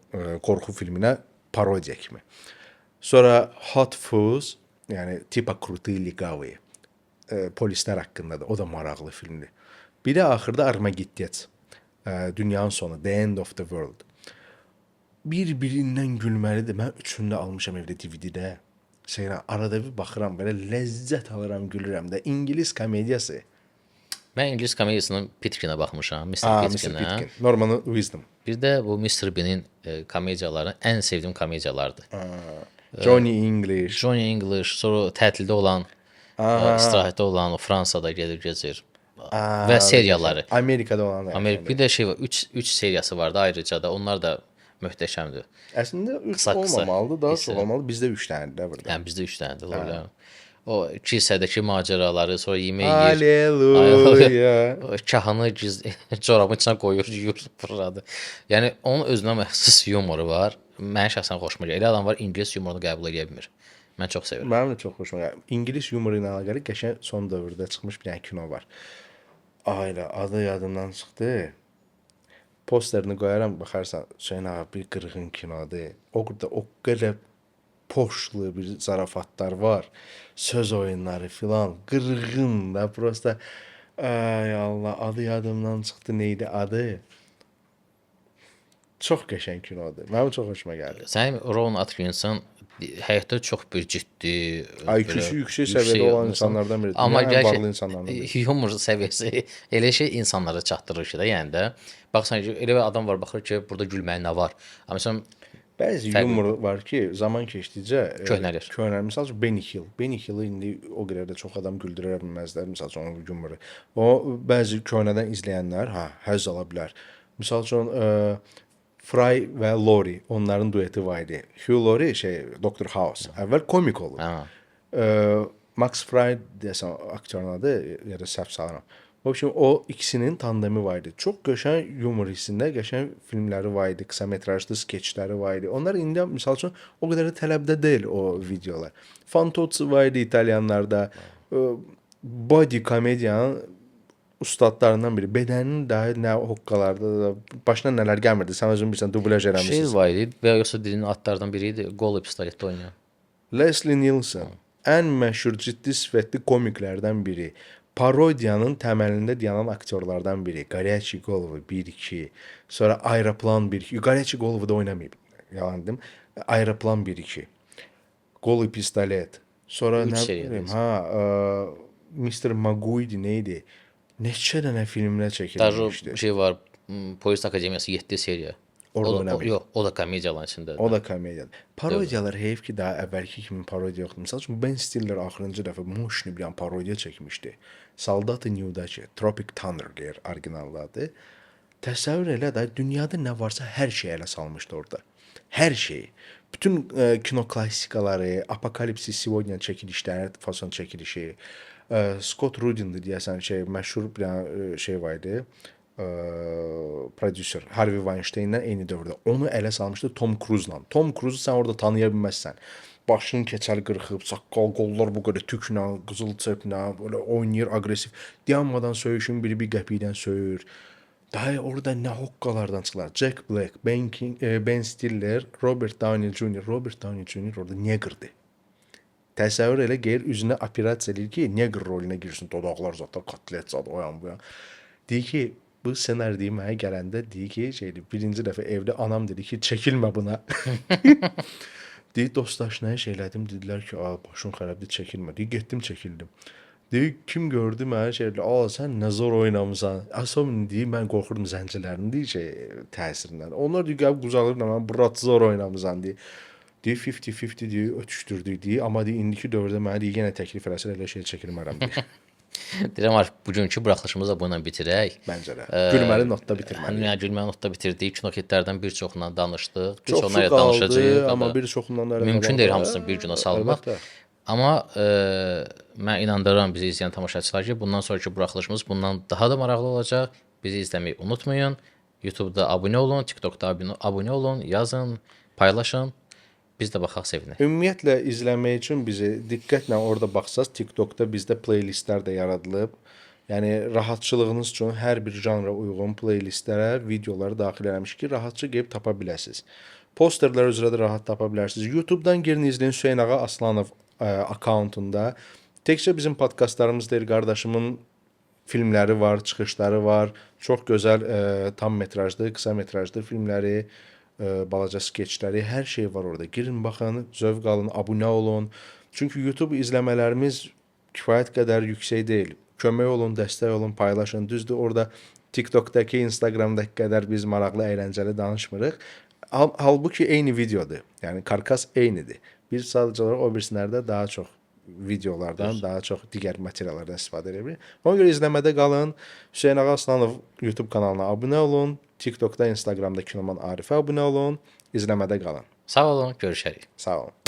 Speaker 2: qorxu filminə parodiya kimi. Sonra Hot Fuzz, yəni tipa Krutые Легавые, polislər haqqındadır. O da maraqlı filmdir. Bir də axırda Armageddon, dünyanın sonu, The End of the World. Bir-birindən gülməlidir. Mən üçünü də almışam evdə DVD-də. Arada bir baxıram, belə ləzzət alıram, gülürəm də. İngilis komediyası.
Speaker 1: Mən İngilis komediyasının Pitkinə baxmışam, Mr. Pitkinə.
Speaker 2: Norman Wisdom.
Speaker 1: Bir də bu Mr. Bean-in komediyaları ən sevdiyim komediyalardır.
Speaker 2: Johnny English.
Speaker 1: Johnny English, sonra tətildə olan, istirahətdə olan, o Fransada gedir, gezir. Və seriyaları.
Speaker 2: Amerikada olan.
Speaker 1: Amerika bir də şey var, 3 seriyası vardı ayrıca da. Onlar da möhtəşəmdir.
Speaker 2: Əslində 3 olmamalıdır, daha çox olmalı. Bizdə 3 dənədir burada.
Speaker 1: Yəni bizdə 3 dənədir, doğru. O kilsədəki macəraları, sonra yemək yeyir.
Speaker 2: Aleluya.
Speaker 1: Kahını corabın içinə qoyur, yuyur, fırladı. Yəni onun özünə məxsus yumoru var. Mən şəxsən xoşuma gəlir. Elə adam var, ingilis yumorunu qəbul edə bilmir. Mən çox sevirəm.
Speaker 2: Mənim də çox xoşuma gəlir. İngilis yumoru ilə əlaqəli qəşəng son dövrdə çıxmış bir dənə kino var. Ailə, adı yadımdan çıxdı. Posterini qoyaram, baxarsan, Hüseyn ağa bir qırğın kinodur. Orada o qədər poşlu bir zarafatlar var. Söz oyunları filan, qırğın da prosta. Ay Allah, adı yadımdan çıxdı, neydi adı? Çox qəşəng kinodur. Mənim çox xoşuma gəlir.
Speaker 1: Sənin Rowan Atkinson həyatda çox bir ciddi,
Speaker 2: IQ-su yüksək səviyyədə olan insanlardan biridir.
Speaker 1: Amma
Speaker 2: Dünyanın ən varlı insanlardan biridir.
Speaker 1: yumor səviyyəsi elə şey insanlara çatdırır ki də, yəni də. Baxsan ki, elə bir adam var, baxır ki, burada gülməyə nə var? Amma məsələn,
Speaker 2: Bəzi yumor var ki, zaman keçdikcə
Speaker 1: Köhnəlir.
Speaker 2: Köhnəlir. Məsəl üçün Benny Hill. Benny Hill indi o qədər də çox adam güldürə bilməzlər. Məsəl üçün onun yumoru. O bəzi köhnədən izləyənlər həzz ala bilər. Məsəl üçün Fry və Laurie, onların dueti var idi. Hugh Laurie Dr. House. Əvvəl komik olur. Max Fry deyəsən aktyorun adı, ya da səhv salıram. O kimi o ikisinin tandemi var idi. Çox qəşəng yumor hissində qəşəng filmləri var idi, qısa metrajlı skeçləri var idi. Onlar indi məsəl üçün o qədər də tələbdə deyil o videolar. Fantozzi var idi İtalyanlarda. Body komediyanın ustadlarından biri. Bədənin daha nə hoqqalarda da başına nələr gəlmirdi. Sən özün bilirsən, dublaj eləmişsən.
Speaker 1: şey var idi və yoxsa dilinin atlardan biri idi. Golub pistoletdə oynayan.
Speaker 2: Leslie Nielsen ən məşhur ciddi sifətli komiklərdən biri. Parodiyanın təməlində dayanan aktyorlardan biri. Горячий головы 1-2. Sonra Aeroplan 1-2. Горячий головы da oynamayıb. Yalan dedim. Aeroplan 1-2. Golub pistolet. Sonra
Speaker 1: Üç
Speaker 2: nə
Speaker 1: seriya
Speaker 2: bilim,
Speaker 1: deyirsən.
Speaker 2: Mr. Magoo neydi? Neçə dənə filmlər çəkilmişdi.
Speaker 1: Daha şey var, Polis Akademiyası 7 seriya.
Speaker 2: Orada
Speaker 1: O da-
Speaker 2: oynamayıb.
Speaker 1: Yox, o da komediyaların içindədir.
Speaker 2: O da komediyadır. Parodiyalar heyf ki, daha əvvəlki kimi parodiya yoxdur. Məsəl üçün Ben Stiller axırıncı dəfə Moshni bir parodiya çəkmişdi. Soldatı New'dakı Tropic Thunder deyir orijinallı adı. Təsəvvür elə də dünyada nə varsa hər şey ələ salmışdı orada. Hər şey. Bütün kino klassikaları, Apokalipsis Сегодня çəkilişləri, fason çəkilişi, Scott Rudin'dir deyəsən məşhur bir şey var idi. Prodüser Harvey Weinstein'dən eyni dövrdə. Onu ələ salmışdı Tom Cruise-la. Tom Cruise-u sən orada tanıya bilməzsən. Başın keçəl qırxıb, saqqal, qollar bu qədər tüklə, qızıl çöplə, böyle oynayır, aqressiv. Dayanmadan söyüşün biri bir qəpikdən söyür. Daha orada nə hoqqalardan çıxırlar. Jack Black, Ben Stiller, Robert Downey Jr. Robert Downey Jr. orada neqrdir. Təsəvvür elə gəlir, üzünə operasiya eləyir ki, neqr roluna girsin. Dodaqlar zaten kotlet zad o yan bu yan. Deyir ki, bu ssenariyi mənə gələndə deyir ki, birinci dəfə evdə anam dedi ki, çəkilmə buna. Deyir, dostdaşına elədim, dedilər ki, başın xərabdır, çəkilmə. Deyir, getdim, çəkildim. Deyir, kim gördü mənə sən nə zor oynamısan. Asım deyir, mən qorxurdum zəncilərin təsirindən. Onlar deyir, gəlib qucaqlayır, mən burat zor oynamısan deyir. Deyir, 50-50 deyir, ötüşdürdük deyir, amma deyir, indiki dövrdə mənə deyir, yenə təklif eləsə elə şey çəkilmərəm deyir.
Speaker 1: Deyirəm var, bugünkü buraxılışımızı da bununla bitirək.
Speaker 2: Məncə də. Gülməli notda bitirməli.
Speaker 1: Yəni gülməli notda bitirdik. Kinoketlərdən bir çoxundan danışdıq. Bir
Speaker 2: Çoxu
Speaker 1: çoxundan
Speaker 2: qaldı,
Speaker 1: danışacağıq.
Speaker 2: amma bir çoxundan da
Speaker 1: mümkün deyil hamısını bir günə salmaq.
Speaker 2: Əlbəttə.
Speaker 1: Amma mən inandırıram bizi izləyən tamaşaçılar ki, bundan sonraki buraxılışımız bundan daha da maraqlı olacaq. Bizi izləməyi unutmayın. YouTube-da abunə olun, TikTok-da abunə olun, yazın, paylaşın. Biz də baxaq sevinək.
Speaker 2: Ümumiyyətlə izləmək üçün bizi diqqətlə orada baxsaz, TikTokda bizdə playlistlər də yaradılıb. Yəni rahatçılığınız üçün hər bir janra uyğun playlistlərə videoları daxil eləmişik ki, rahatca gəlib tapa biləsiniz. Posterlər üzrə də rahat tapa bilərsiniz. YouTube-dan girin izləyin Hüseyn Ağa Aslanov akkauntunda. Təkcə bizim podkastlarımız deyil, qardaşımın filmləri var, çıxışları var. Çox gözəl tam metrajlı, qısa metrajlı filmləri, balaca skeçləri, hər şey var orada. Girin, baxın, zövq alın, abunə olun. Çünki YouTube izləmələrimiz kifayət qədər yüksək deyil. Kömək olun, dəstək olun, paylaşın. Düzdür, orada TikTokdakı, Instagramdakı qədər biz maraqlı, əyləncəli danışmırıq. Halbuki eyni videodur. Yəni karkas eynidir. Biz sadəcə olaraq o birisilərdə daha çox videolardan, daha çox digər materiallardan istifadə edə bilir. Ona görə izləmədə qalın. Hüseyn Ağa Aslanov YouTube kanalına abunə olun. TikTokda, Instagramda Kinoman Arifə abunə olun. İzləmədə qalın.
Speaker 1: Sağ olun, görüşərik.
Speaker 2: Sağ olun.